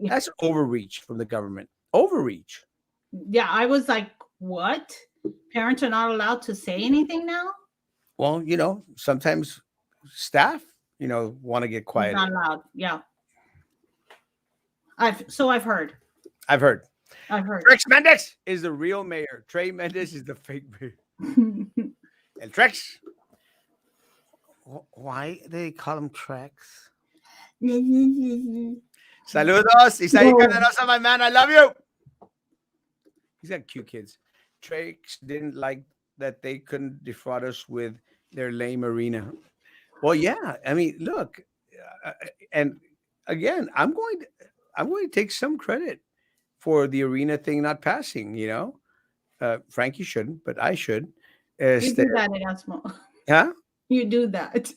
That's overreach from the government. Overreach. Yeah, I was like, what? Parents are not allowed to say anything now? Well, sometimes staff, want to get quiet. Not allowed. Yeah. I've heard. I've heard. Trex Mendes is the real mayor. Trey Mendes is the fake mayor. And Trex. Why do they call him Trex? Saludos. Isaiah Canderosa, my man. I love you. He's got cute kids. Trex didn't like that they couldn't defraud us with their lame arena. Well, yeah. I mean, look, and again, I'm going to take some credit for the arena thing not passing. Frankie shouldn't, but I should. You do that, Erasmo. Huh? You do that.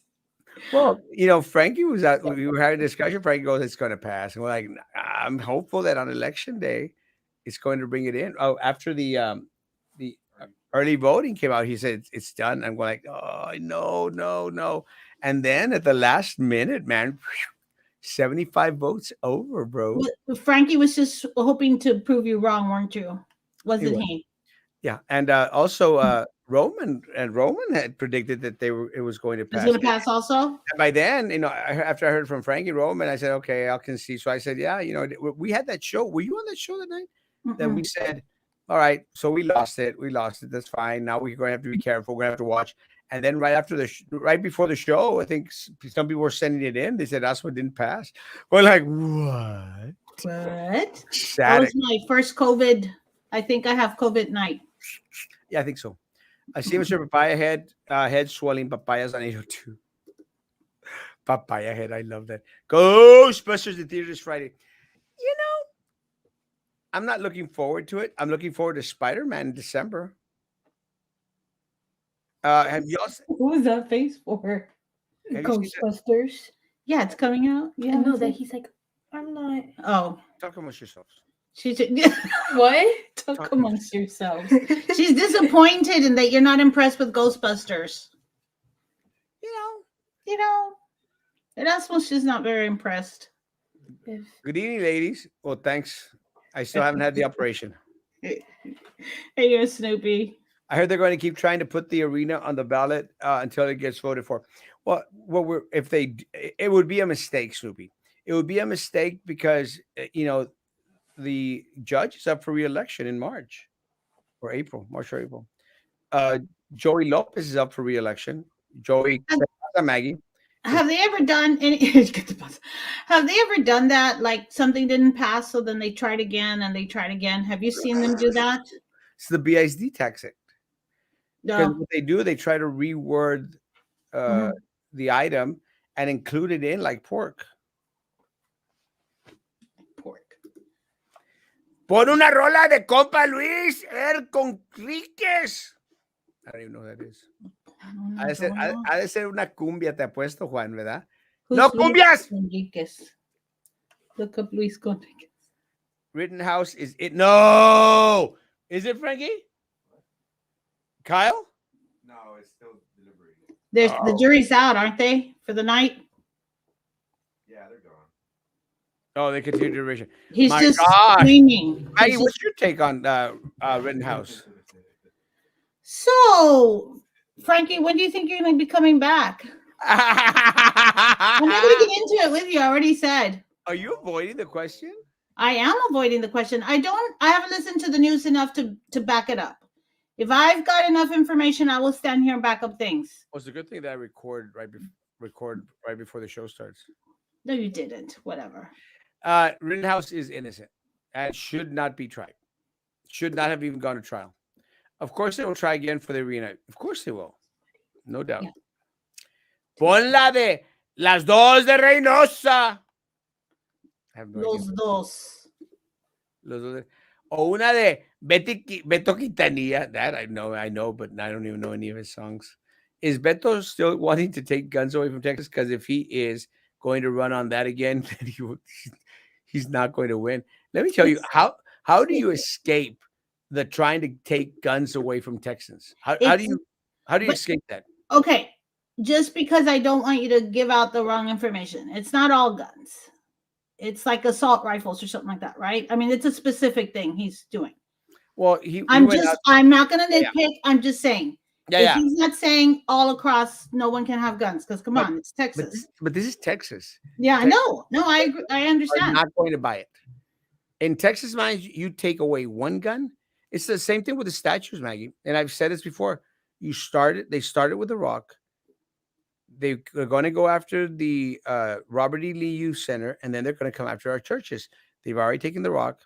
Well, Frankie was out. We were having a discussion. Frankie goes, "It's going to pass," and we're like, "I'm hopeful that on election day, it's going to bring it in." Oh, after the early voting came out, he said it's done. I'm going like, "Oh no!" And then at the last minute, man, 75 votes over, bro. Well, Frankie was just hoping to prove you wrong, weren't you? Wasn't he? Yeah, and also Roman had predicted that it was going to pass. It's going to pass also. And by then, after I heard from Frankie Roman, I said, okay, I'll concede. So I said, yeah, we had that show. Were you on that show that night? Then we said, all right, so we lost it. That's fine. Now we're going to have to be careful. We're going to have to watch. And then right before the show, I think some people were sending it in. They said Erasmo didn't pass. We're like, what? What? Static. That was my first COVID. I think I have COVID night. Yeah, I think so. I see Mr. Papaya head swelling. Papaya's on 802. Papaya head. I love that. Ghostbusters in theaters Friday. I'm not looking forward to it. I'm looking forward to Spider-Man in December. Have y'all seen? What was that face for? Ghostbusters. Yeah, it's coming out. Yeah, I know that he's like, I'm not. Oh, Talk amongst yourselves. she's What? talk amongst yourselves. She's disappointed in that you're not impressed with Ghostbusters. Erasmus is not very impressed. Good evening, ladies. Well, thanks. I still haven't had the operation. Hey, you're Snoopy. I heard they're going to keep trying to put the arena on the ballot until it gets voted for. Well, it would be a mistake, Snoopy. It would be a mistake because the judge is up for re-election in March or April. Joey Lopez is up for re-election. Maggie. Have they ever done any? Have they ever done that? Like something didn't pass, so then they tried again and they tried again. Have you seen them do that? It's the BISD tax act. Because No. what they do, they try to reword the item and include it in like pork. Pon una rola de compa Luis Conríquez. I don't even know who that is. Ha de ser una cumbia, te apuesto, Juan, ¿verdad? Who's ¡No Luis cumbias! Conríquez? Look up Luis Conríquez. Rittenhouse is it? No! Is it Frankie? Kyle? No, it's still deliberating. The jury's out, aren't they, for the night? Yeah, they're gone. Oh, they continue deliberation. He's My just gosh. screaming. Maggie, what's your take on Rittenhouse? So, Frankie, when do you think you're going to be coming back? I'm not going to get into it with you. I already said. Are you avoiding the question? I am avoiding the question. I haven't listened to the news enough to back it up. If I've got enough information, I will stand here and back up things. Well, it's a good thing that I record right before the show starts. No, you didn't. Whatever. Rittenhouse is innocent and should not be tried. Should not have even gone to trial. Of course, they will try again for the arena. Of course, they will. No doubt. Yeah. Pon la de las dos de Reynosa. I have no idea. Los dos. O una de Beto Quintanilla. That I know, but I don't even know any of his songs. Is Beto still wanting to take guns away from Texas? Because if he is going to run on that again, then he's not going to win. Let me tell you, how do you escape the trying to take guns away from Texans? How do you escape that? Okay, just because I don't want you to give out the wrong information. It's not all guns. It's like assault rifles or something like that, right? I mean, it's a specific thing he's doing. Well, I'm not going to nitpick. I'm just saying. Yeah. He's not saying all across no one can have guns, because come on, it's Texas. But this is Texas. Yeah, I know. No, I agree. I understand. Are not going to buy it. In Texas, mind you take away one gun. It's the same thing with the statues, Maggie. And I've said this before. They started with the Rock. They're going to go after the Robert E. Lee Youth Center, and then they're going to come after our churches. They've already taken the Rock.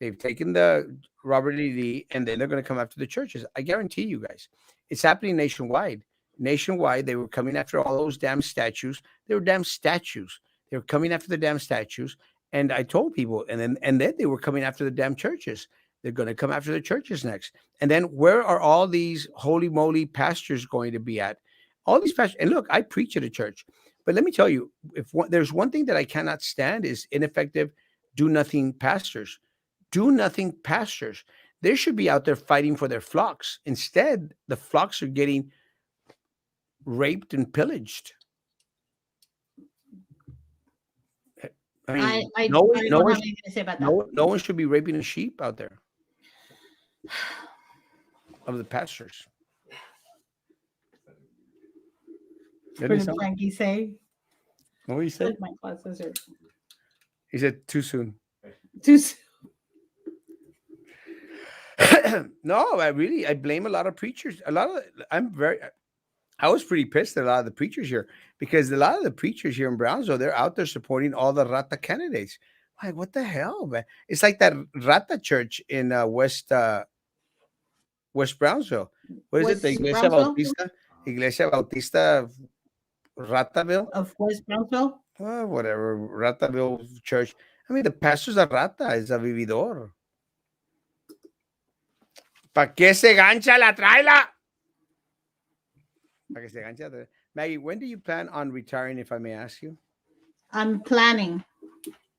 They've taken the Robert E. Lee, and then they're going to come after the churches. I guarantee you guys. It's happening nationwide. Nationwide, they were coming after all those damn statues. They were damn statues. They were coming after the damn statues. And I told people, and then they were coming after the damn churches. They're going to come after the churches next. And then where are all these holy moly pastors going to be at? All these pastors. And look, I preach at a church. But let me tell you, there's one thing that I cannot stand is ineffective, do-nothing pastors. Do-nothing pastors. They should be out there fighting for their flocks. Instead, the flocks are getting raped and pillaged. I mean, I don't have anything to say about that. No one should be raping a sheep out there of the pastors. What did Frankie say? What did he say? My classes are He said too soon. too soon. No, I blame a lot of preachers. I was pretty pissed at a lot of the preachers here, because a lot of the preachers here in Brownsville, they're out there supporting all the Rata candidates. Like, what the hell, man? It's like that Rata church in West Brownsville. What is it? The Iglesia Bautista Rataville? Of West Brownsville? Whatever. Rataville Church. I mean, the pastor's a rata, is a vividor. ¿Para qué se gancha la traila? ¿Para qué se gancha? Maggie, when do you plan on retiring, if I may ask you? I'm planning.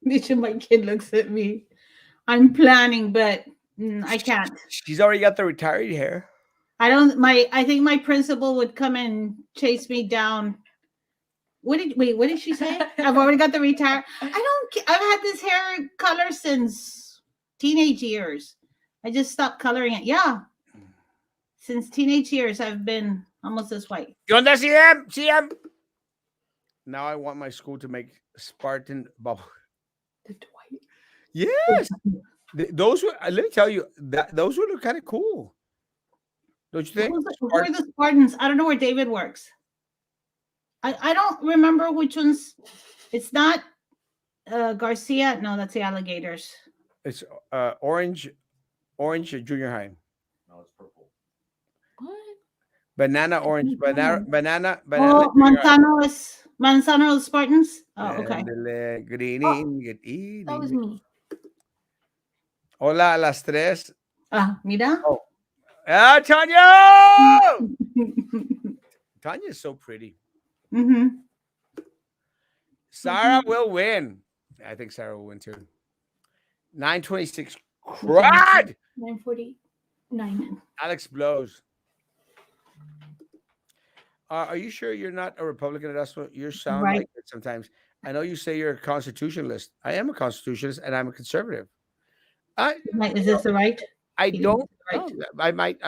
My kid looks at me. I'm planning, but I can't. She's already got the retiree hair. I think my principal would come and chase me down. What did she say? I've already got the retire. I've had this hair color since teenage years. I just stopped coloring it. Yeah. Since teenage years, I've been almost this white. ¿Qué onda, CM? Now I want my school to make Spartan bubble. The Dwight. Yes. Those were, let me tell you, those would look kind of cool. Don't you think? Who are the Spartans? I don't know where David works. I don't remember which ones. It's not Garcia. No, that's the Alligators. It's orange junior high. No, it's purple. What? Banana orange. Banana. Oh, Manzano is Spartans. Oh, okay. That was me. Hola a las tres. Mira. Oh. Tanya! Tanya's so pretty. Mm-hmm. Sarah will win. I think Sarah will win too. 926. Crud! 949. Alex blows. Are you sure you're not a Republican, Erasmo? You sound Right. like it sometimes. I know you say you're a constitutionalist. I am a constitutionalist, and I'm a conservative. Is this the right? I don't. Right. No, I might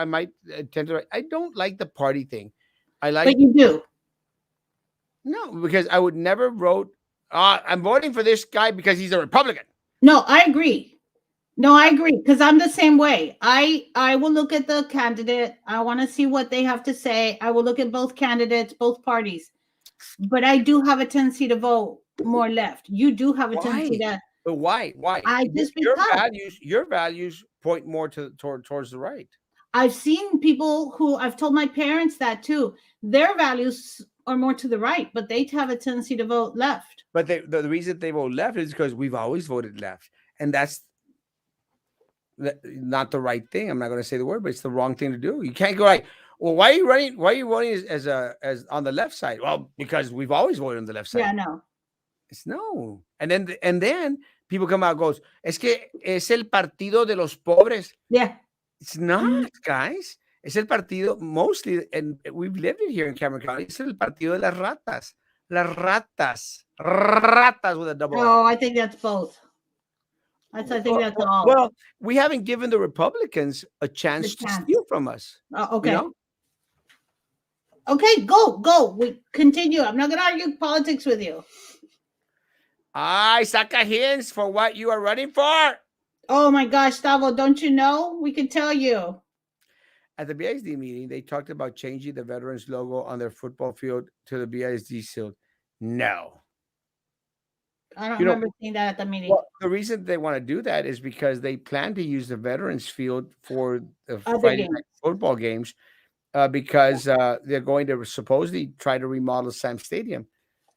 tend to. I don't like the party thing. I like. But you do. No, because I would never vote. I'm voting for this guy because he's a Republican. No, I agree. Because I'm the same way. I will look at the candidate. I want to see what they have to say. I will look at both candidates, both parties. But I do have a tendency to vote more left. You do have a tendency to. But why? Your values point more towards the right. I've seen people who I've told my parents that too. Their values or more to the right, but they have a tendency to vote left. But the reason they vote left is because we've always voted left, and that's not the right thing. I'm not going to say the word, but it's the wrong thing to do. You can't go like, well, why are you running? Why are you voting as on the left side? Well, because we've always voted on the left side. Yeah, no. It's no. And then people come out and goes, es que es el partido de los pobres. Yeah. It's not, guys. Es el partido mostly, and we've lived it here in Cameron County. It's el partido de las ratas. Las ratas. Ratas with a double R. No, I think that's both. I think that's all. Well, we haven't given the Republicans a chance to steal from us. Okay. You know? Okay, go. We continue. I'm not going to argue politics with you. Ay, saca hints for what you are running for. Oh my gosh, Tavo, don't you know? We can tell you. At the BISD meeting, they talked about changing the veterans logo on their football field to the BISD shield. No. I don't remember seeing that at the meeting. Well, the reason they want to do that is because they plan to use the veterans field for the Friday night football games because they're going to supposedly try to remodel Sam Stadium.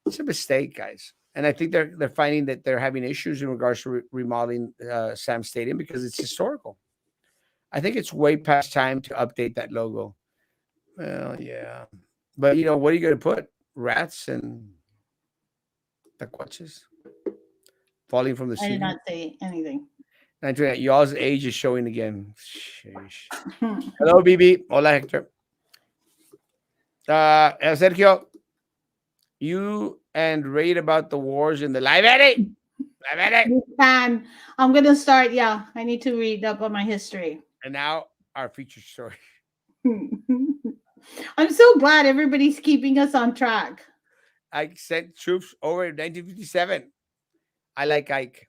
It's a mistake, guys. And I think they're finding that they're having issues in regards to remodeling Sam Stadium because it's historical. I think it's way past time to update that logo. Well, yeah. But, what are you going to put? Rats and tacuaches falling from the ceiling? I did not say anything. Y'all's age is showing again. Sheesh. Hello, BB. Hola, Hector. Sergio, you and read about the wars in the library. I'm going to start. Yeah, I need to read up on my history. And now our feature story. I'm so glad everybody's keeping us on track. Ike sent troops over in 1957. I like Ike.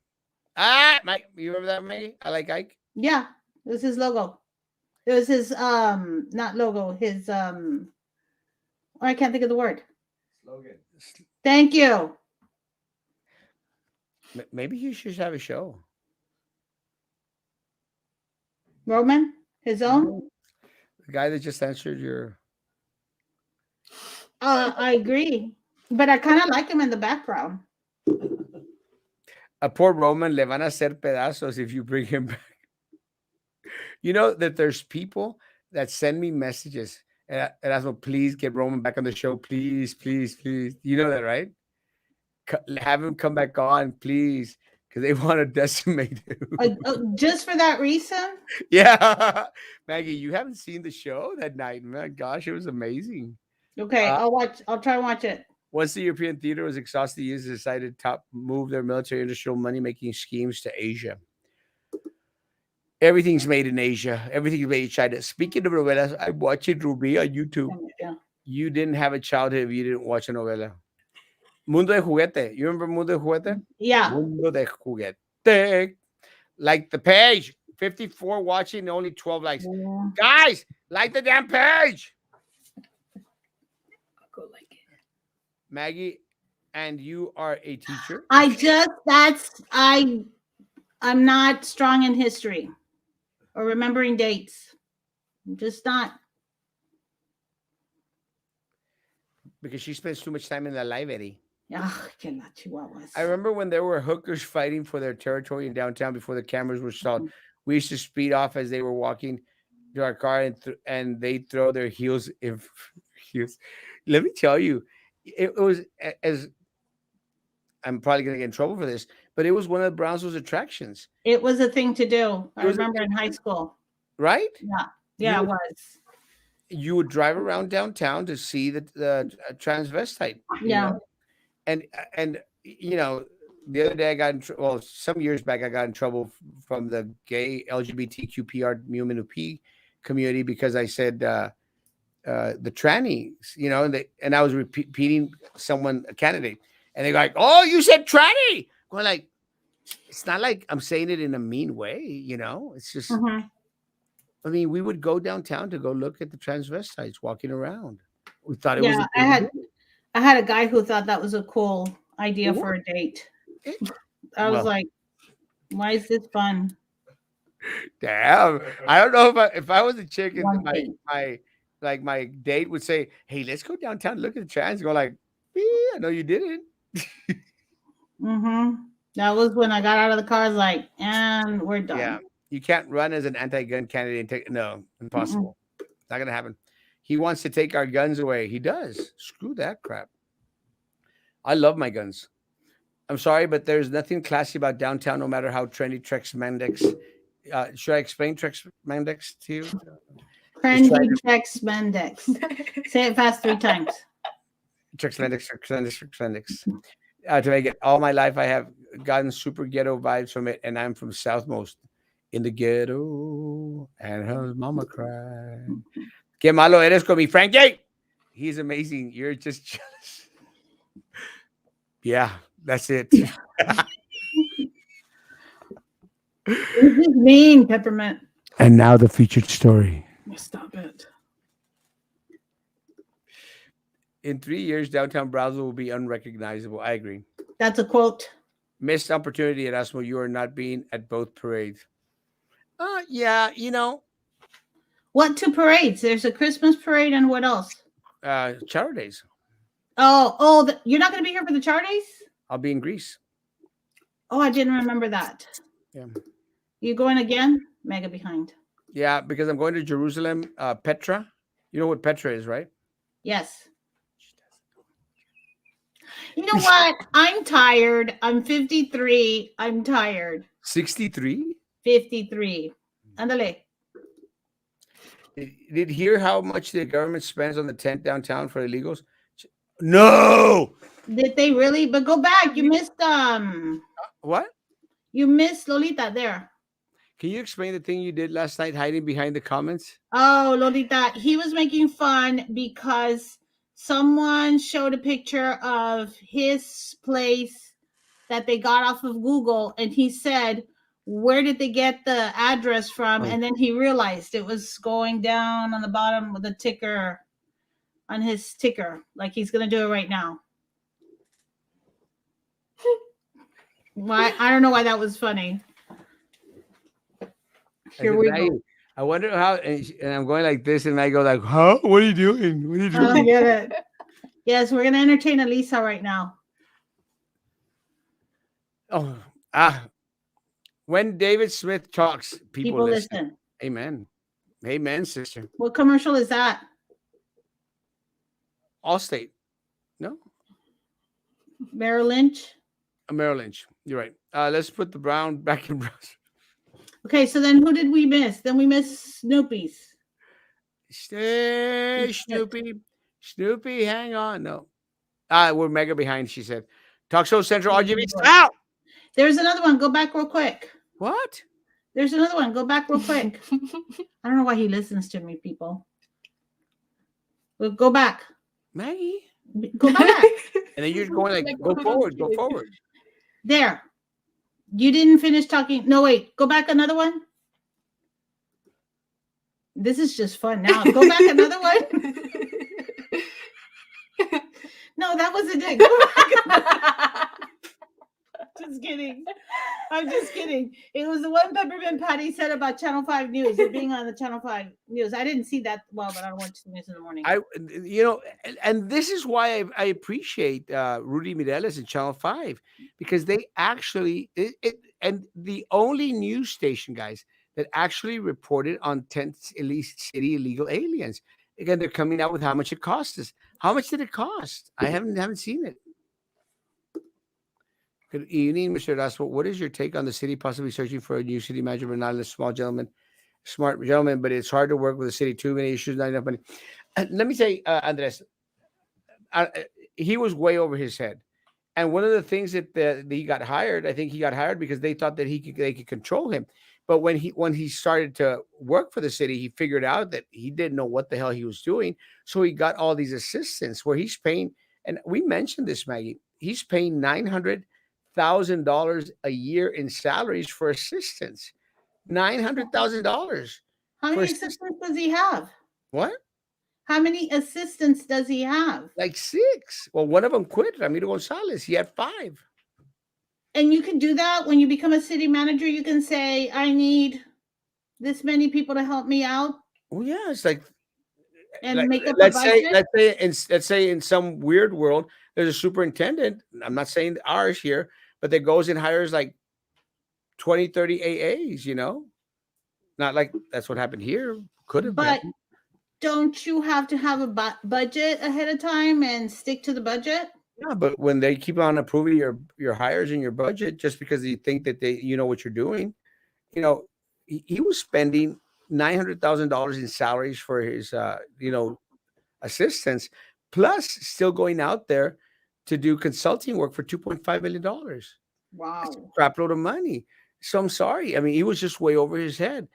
Mike, you remember that, Maggie? I like Ike. Yeah, it was his logo. It was his not logo, his I can't think of the word. Slogan. Thank you. Maybe you should have a show. Roman, his own. The guy that just answered your. I agree, but I kind of like him in the background. A poor Roman le van a hacer pedazos if you bring him back. You know that there's people that send me messages. Erasmo, please get Roman back on the show. Please, please, please. You know that, right? Have him come back on, please. Because they want to decimate him. Just for that reason? Yeah. Maggie, you haven't seen the show that night. My gosh, it was amazing. Okay, I'll try and watch it. Once the European theater was exhausted, the users decided to move their military industrial money-making schemes to Asia. Everything's made in Asia. Everything's made in China. Speaking of novelas, I'm watching Ruby on YouTube. Yeah. You didn't have a childhood if you didn't watch a novela. Mundo de Juguete. You remember Mundo de Juguete? Yeah. Mundo de Juguete. Like the page. 54 watching, only 12 likes. Yeah. Guys, like the damn page. I'll go like it. Maggie, and you are a teacher? I'm not strong in history or remembering dates. I'm just not. Because she spends too much time in the library. I remember when there were hookers fighting for their territory in downtown before the cameras were installed. We used to speed off as they were walking to our car and they throw their heels in heels. Let me tell you, it was as I'm probably going to get in trouble for this, but it was one of Brownsville's attractions. It was a thing to do. I remember in high school. Right? Yeah, it was. You would drive around downtown to see the transvestite. Yeah. Know? And the other day some years back, I got in trouble from the gay LGBTQPR P community because I said the trannies, and I was repeating a candidate, and they're like, "Oh, you said tranny." Well, like, it's not like I'm saying it in a mean way, It's just, I mean, we would go downtown to go look at the transvestites walking around. We thought it was. I had a guy who thought that was a cool idea for a date. I was like, why is this fun? Damn. I don't know if I was a chick and Like my date would say, "Hey, let's go downtown, look at the trans." Go like, "I know you didn't." Mm-hmm. That was when I got out of the car. I was like, and we're Yeah, done. you can't run as an anti-gun candidate and take no, Mm-mm. impossible. Not gonna happen. He wants to take our guns away. He does. Screw that crap. I love my guns. I'm sorry, but there's nothing classy about downtown, no matter how trendy Trex Mandex. Should I explain Trex Mandex to you? Just try Trendy to Trex Mendex. Say it fast 3 times. Trex Mandex, Trex Mandex, Trex Mandex. To make it all my life, I have gotten super ghetto vibes from it, and I'm from Southmost in the ghetto, and her mama cried. Que malo eres con mi Frankie. He's amazing. You're just jealous. Yeah, that's it. This is mean, Peppermint. And now the featured story. Stop it. In 3 years, downtown Brownsville will be unrecognizable. I agree. That's a quote. Missed opportunity, Erasmo. You are not being at both parades. Yeah, What 2 parades? There's a Christmas parade and what else? Chowder days. You're not going to be here for the Char Days? I'll be in Greece. Oh, I didn't remember that. Yeah. You going again? Mega behind. Yeah, because I'm going to Jerusalem, Petra. You know what Petra is, right? Yes. You know what? I'm tired. I'm 53. I'm tired. 63? 53. Andale. Did you hear how much the government spends on the tent downtown for illegals? No. Did they really? But go back. You missed What? you missed Lolita there. Can you explain the thing you did last night hiding behind the comments? Oh, Lolita. He was making fun because someone showed a picture of his place that they got off of Google, and he said, where did they get the address from? Oh. And then he realized it was going down on the bottom of the ticker, on his ticker, like he's gonna do it right now. Why? I don't know why that was funny. Here we go. I wonder how, and I'm going like this, and I go like, huh? What are you doing? What are you I don't doing? get it. Yes, we're gonna entertain Elisa right now. Oh, when David Smith talks, people listen. Amen. Amen, sister. What commercial is that? Allstate. No? Merrill Lynch. Merrill Lynch. You're right. Let's put the brown back in brown. Okay, so then who did we miss? Then we missed Snoopy's. Stay, Snoopy. Snoopy, hang on. No. We're mega behind, she said. Talk Show Central RGB. Out! There's another one. Go back real quick. What? There's another one. Go back real quick. I don't know why he listens to me, people. Well, go back. Maggie? Go back. And then you're going like, go forward, go forward. There. You didn't finish talking. No, wait. Go back another one. This is just fun now. Go back another one. No, that wasn't it. Go back. Just kidding. I'm just kidding. It was the one Peppermint Patty said about Channel 5 News, it being on the Channel 5 News. I didn't see that well, but I watch the news in the morning. And this is why I appreciate Rudy Mireles and Channel 5, because they actually, and the only news station, guys, that actually reported on 10 city illegal aliens. Again, they're coming out with how much it cost us. How much did it cost? I haven't seen it. Good evening, Mr. Erasmo. What is your take on the city possibly searching for a new city manager, but not a smart gentleman, but it's hard to work with the city. Too many issues, not enough money. Let me say, Andres, he was way over his head. And one of the things that he got hired, I think he got hired because they thought that they could control him. But when he started to work for the city, he figured out that he didn't know what the hell he was doing. So he got all these assistants where he's paying, and we mentioned this, Maggie, he's paying $900,000 a year in salaries for assistants. $900,000. How many assistants does he have? What? How many assistants does he have? Like 6. Well, one of them quit, Ramiro Gonzalez. He had 5. And you can do that when you become a city manager. You can say, I need this many people to help me out. Well, yeah, it's like, and make up a let's budget. let's say in some weird world, there's a superintendent. I'm not saying ours here, but that goes and hires like 20, 30 AAs, not like that's what happened here. Could have But been. don't you have to have a budget ahead of time and stick to the budget? Yeah, but when they keep on approving your hires and your budget just because you think that you know what you're doing, you know, he was spending $900,000 in salaries for his assistants, plus still going out there to do consulting work for $2.5 million. That's a Wow. crap load of money. So I'm sorry. I mean, he was just way over his head.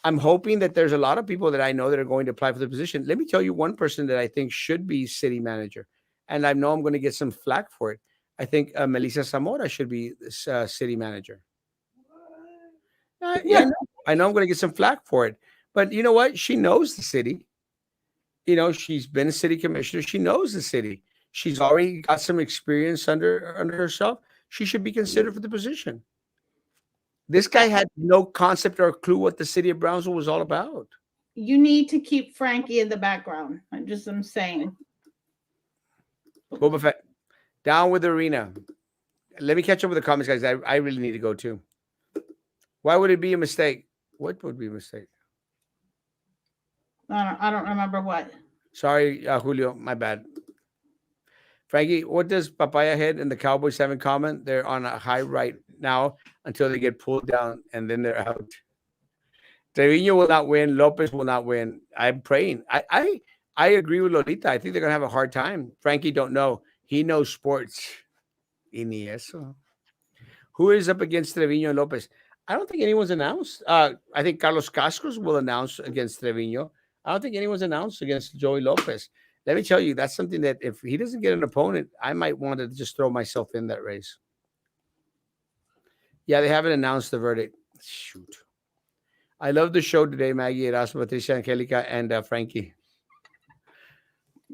I'm hoping that there's a lot of people that I know that are going to apply for the position. Let me tell you one person that I think should be city manager, and I know I'm going to get some flack for it. I think Melissa Zamora should be city manager. Yeah, I know I'm going to get some flack for it, but you know what? She knows the city. She's been a city commissioner. She knows the city. She's already got some experience under herself. She should be considered for the position. This guy had no concept or clue what the city of Brownsville was all about. You need to keep Frankie in the background. I'm saying. Boba Fett, down with the arena. Let me catch up with the comments, guys. I really need to go too. Why would it be a mistake? What would be a mistake? I don't remember what. Sorry, Julio, my bad. Frankie, what does Papaya Head and the Cowboys have in common? They're on a high right now until they get pulled down, and then they're out. Trevino will not win. Lopez will not win. I'm praying. I agree with Lolita. I think they're going to have a hard time. Frankie don't know. He knows sports. Ni eso. Who is up against Trevino and Lopez? I don't think anyone's announced. I think Carlos Cascos will announce against Trevino. I don't think anyone's announced against Joey Lopez. Let me tell you, that's something that if he doesn't get an opponent, I might want to just throw myself in that race. Yeah, they haven't announced the verdict. Shoot. I love the show today, Maggie, Erasmo, Patricia, Angelica, and Frankie.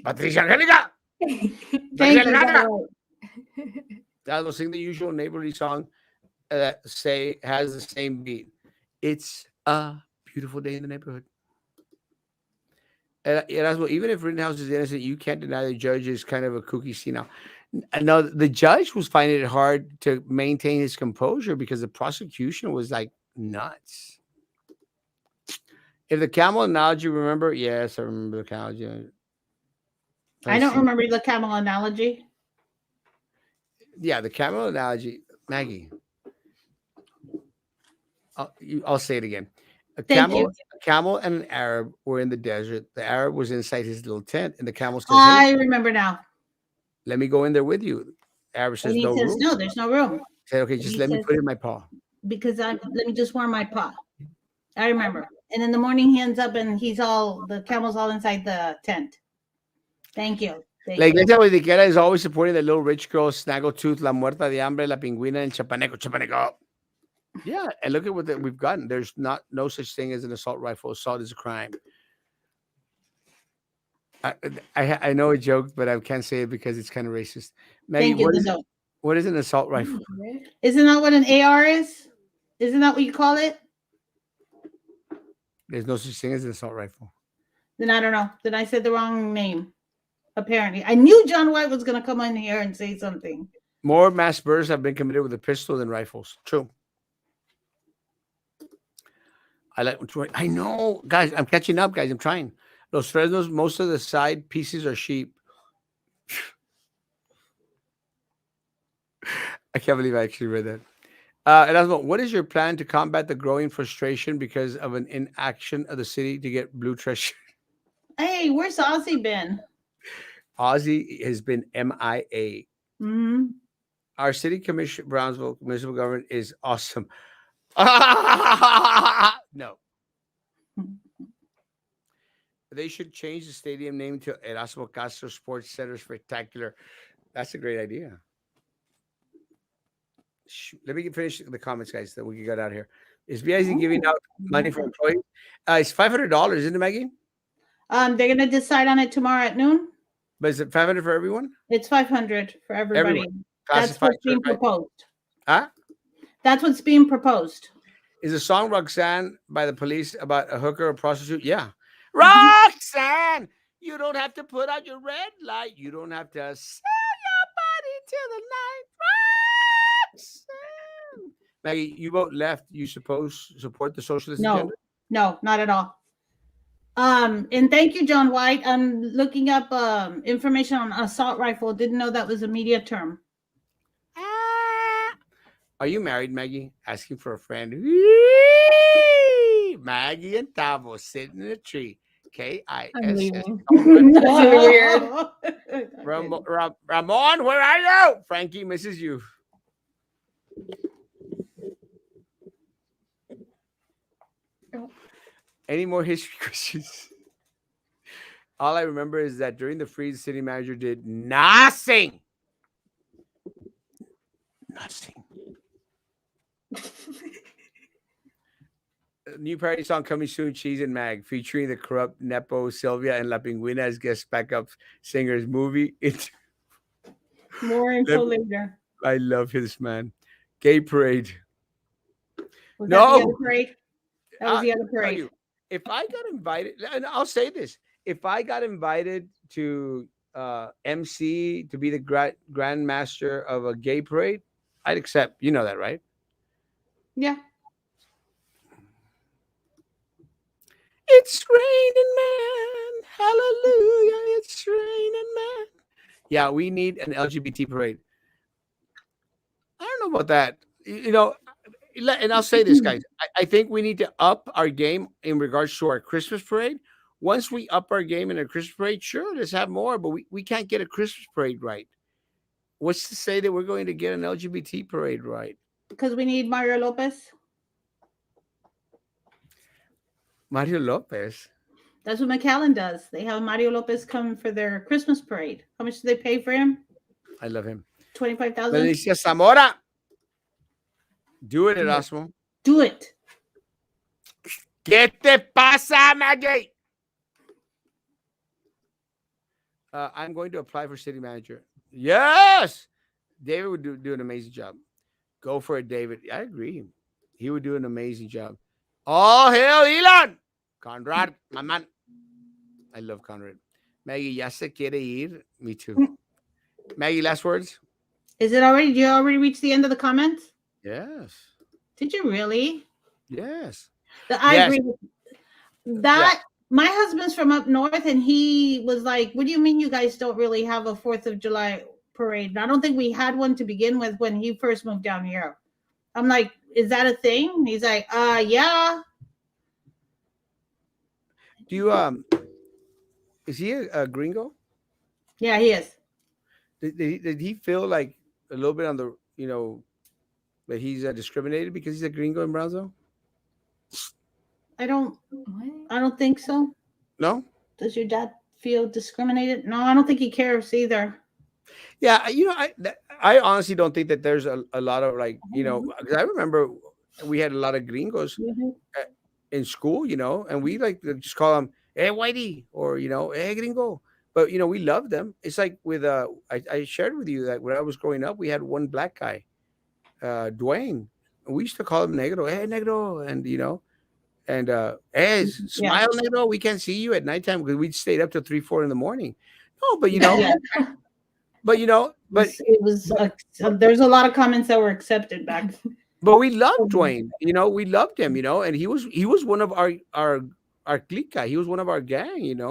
Patricia, Angelica! Thank you. I'll sing the usual neighborly song that has the same beat. It's a beautiful day in the neighborhood. Erasmo, even if Rittenhouse is innocent, you can't deny the judge is kind of a kooky senile. No, the judge was finding it hard to maintain his composure because the prosecution was like nuts. If the camel analogy, remember? Yes, I remember the camel. I don't remember the camel analogy. Yeah, the camel analogy, Maggie. I'll say it again. A camel and an Arab were in the desert. The Arab was inside his little tent, and the camel says, I remember now. Let me go in there with you. The Arab says, and he no says, room. no, there's no room. Say, okay, just let me put it in my paw. Because let me just warm my paw. I remember. And in the morning he ends up and the camel's all inside the tent. Thank you. La Iglesia Boliviana is always supporting the little rich girl, Snaggletooth, La Muerta de Hambre, La Pingüina, and Chapaneco. Yeah, and look at what we've gotten. There's no such thing as an assault rifle. Assault is a crime. I know a joke, but I can't say it because it's kind of racist. Maggie, what is an assault rifle? Isn't that what an AR is? Isn't that what you call it? There's no such thing as an assault rifle. Then I don't know. Then I said the wrong name. Apparently. I knew John White was going to come in here and say something. More mass murders have been committed with a pistol than rifles. True. I know, guys. I'm catching up, guys. I'm trying. Los Fresnos, most of the side pieces are sheep. I can't believe I actually read that. Erasmo, what is your plan to combat the growing frustration because of an inaction of the city to get blue treasure? Hey, where's Ozzy been? Ozzy has been MIA. Mm-hmm. Our city commission, Brownsville municipal government is awesome. No. They should change the stadium name to Erasmo Castro Sports Center Spectacular. That's a great idea. Let me finish the comments, guys, that we can get out here. Is BIZ giving out money for employees? It's $500, isn't it, Maggie? They're going to decide on it tomorrow at noon. But is it $500 for everyone? It's $500 for everybody. That's what's being proposed. Huh? That's what's being proposed. Is the song Roxanne by the Police about a hooker or prostitute? Yeah. Roxanne! You don't have to put out your red light. You don't have to sell your body till the night rocks. Maggie, you vote left. You support the socialist agenda? No, not at all. And thank you, John White. I'm looking up information on assault rifle. Didn't know that was a media term. Are you married, Maggie? Asking for a friend. Maggie and Tavo sitting in a tree. I'm KISS. leaving. That's really weird. Ramon, where are you? Frankie misses you. Any more history questions? All I remember is that during the freeze, the city manager did nothing. Nothing. A new parody song coming soon, Cheese and Mag, featuring the corrupt Nepo, Sylvia, and La Pingüina as guest backup singers. Movie. More info later. I love his man. Gay parade. Was No. that the other parade? That was the other I'll tell parade. you, if I got invited, and I'll say this, if I got invited to MC to be the grand master of a gay parade, I'd accept. You know that, right? Yeah. It's raining, man. Hallelujah. It's raining, man. Yeah, we need an LGBT parade. I don't know about that. You know, and I'll say this, guys. I think we need to up our game in regards to our Christmas parade. Once we up our game in a Christmas parade, sure, let's have more, but we can't get a Christmas parade right. What's to say that we're going to get an LGBT parade right? Because we need Mario Lopez. Mario Lopez. That's what McAllen does. They have Mario Lopez come for their Christmas parade. How much do they pay for him? I love him. 25,000. Alicia Zamora. Do it, Erasmo. Do it. ¿Qué te pasa, Maggie? I'm going to apply for city manager. Yes. David would do an amazing job. Go for it, David. I agree. He would do an amazing job. Oh, hell, Elon. Conrad, my man. I love Conrad. Maggie, ya se quiere ir. Me too. Maggie, last words? Is it already? Did you already reach the end of the comments? Yes. Did you really? Yes. I Yes. agree with that. My husband's from up north, and he was like, "What do you mean you guys don't really have a 4th of July parade?" And I don't think we had one to begin with when he first moved down here. I'm like, "Is that a thing?" And he's like, yeah. Do you is he a gringo? Yeah, he is. Did he feel like a little bit on the, that he's discriminated because he's a gringo in Brownsville? I don't think so. No? Does your dad feel discriminated? No, I don't think he cares either. Yeah, I honestly don't think that there's a lot of because I remember we had a lot of gringos in school, and we like to just call them, hey, whitey, or, hey, gringo. But, we love them. It's like with, I shared with you that when I was growing up, we had one black guy, Dwayne. We used to call him negro, hey, negro, and, hey, smile, negro. We can't see you at nighttime because we stayed up till 3, 4 in the morning. No, but, but, it was, there's a lot of comments that were accepted back. But we loved Dwayne, we loved him, and he was one of our clique guy. He was one of our gang,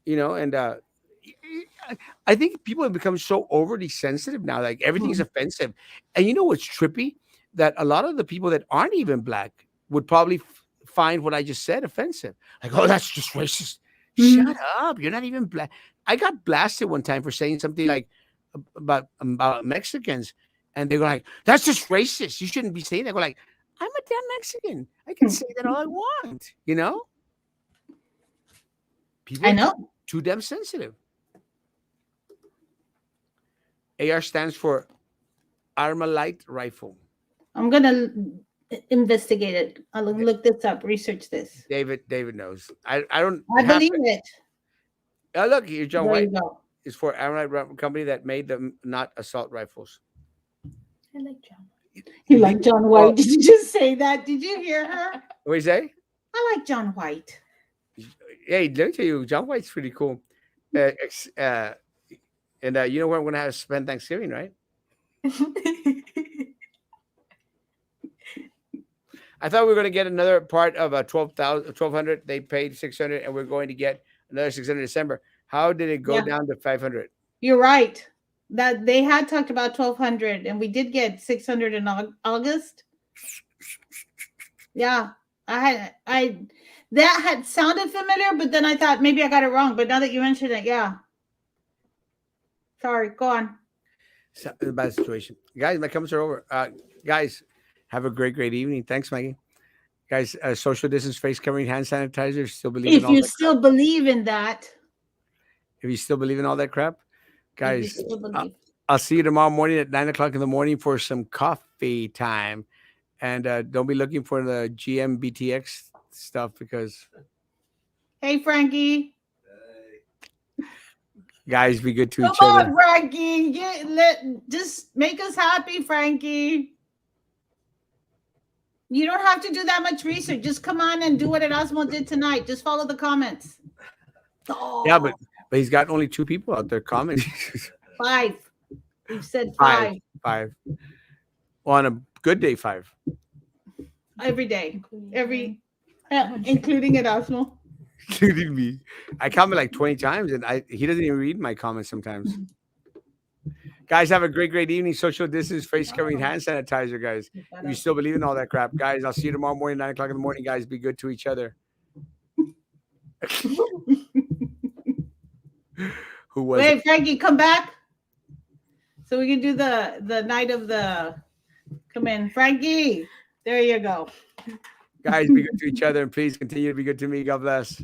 and I think people have become so overly sensitive now, like everything's offensive. And you know what's trippy? That a lot of the people that aren't even black would probably find what I just said offensive. Like, oh, that's just racist. Shut up. You're not even black. I got blasted one time for saying something like about Mexicans. And they go like, that's just racist. You shouldn't be saying that. I go like, I'm a damn Mexican. I can say that all I want, People I know. Too damn sensitive. AR stands for Armalite Rifle. I'm going to investigate it. I'll look this up, research this. David knows. I believe it. Oh, look, here, John There White you go. is for Armalite Rifle Company that made them not assault rifles. I like John. You like John White? Did you just say that? Did you hear her? What do you say? I like John White. Hey, let me tell you, John White's pretty cool. And you know where I'm gonna have to spend Thanksgiving, right? I thought we were gonna get another part of 1,200. They paid 600, and we're going to get another 600 in December. How did it go Yeah. down to 500? You're right. That they had talked about 1,200, and we did get 600 in August. Yeah, that had sounded familiar, but then I thought maybe I got it wrong. But now that you mentioned it, yeah. Sorry, go on. It's a bad situation, guys. My comments are over. Guys, have a great evening. Thanks, Maggie. Guys, social distance, face covering, hand sanitizer. Still believe in If all you that still believe in that, if you still believe in all that crap, if you guys. still believe. I'll see you tomorrow morning at 9:00 in the morning for some coffee time, and don't be looking for the GMBTX stuff because Hey, Frankie. guys, be good to Come each other. on, Frankie. Just make us happy, Frankie. You don't have to do that much research. Just come on and do what Erasmo did tonight. Just follow the comments. Yeah, but he's got only 2 people out there commenting. 5. We've said 5. 5. Well, on a good day, 5. Every day. Including Erasmo. Including me. I comment like 20 times, and he doesn't even read my comments sometimes. Guys, have a great evening. Social distance, face covering, hand sanitizer, guys. If you still believe in all that crap, guys, I'll see you tomorrow morning, 9:00 in the morning, guys. Be good to each other. Who was Wait, it? Frankie, come back. So we can do the night of the come in. Frankie, there you go. Guys, be good to each other, and please continue to be good to me. God bless.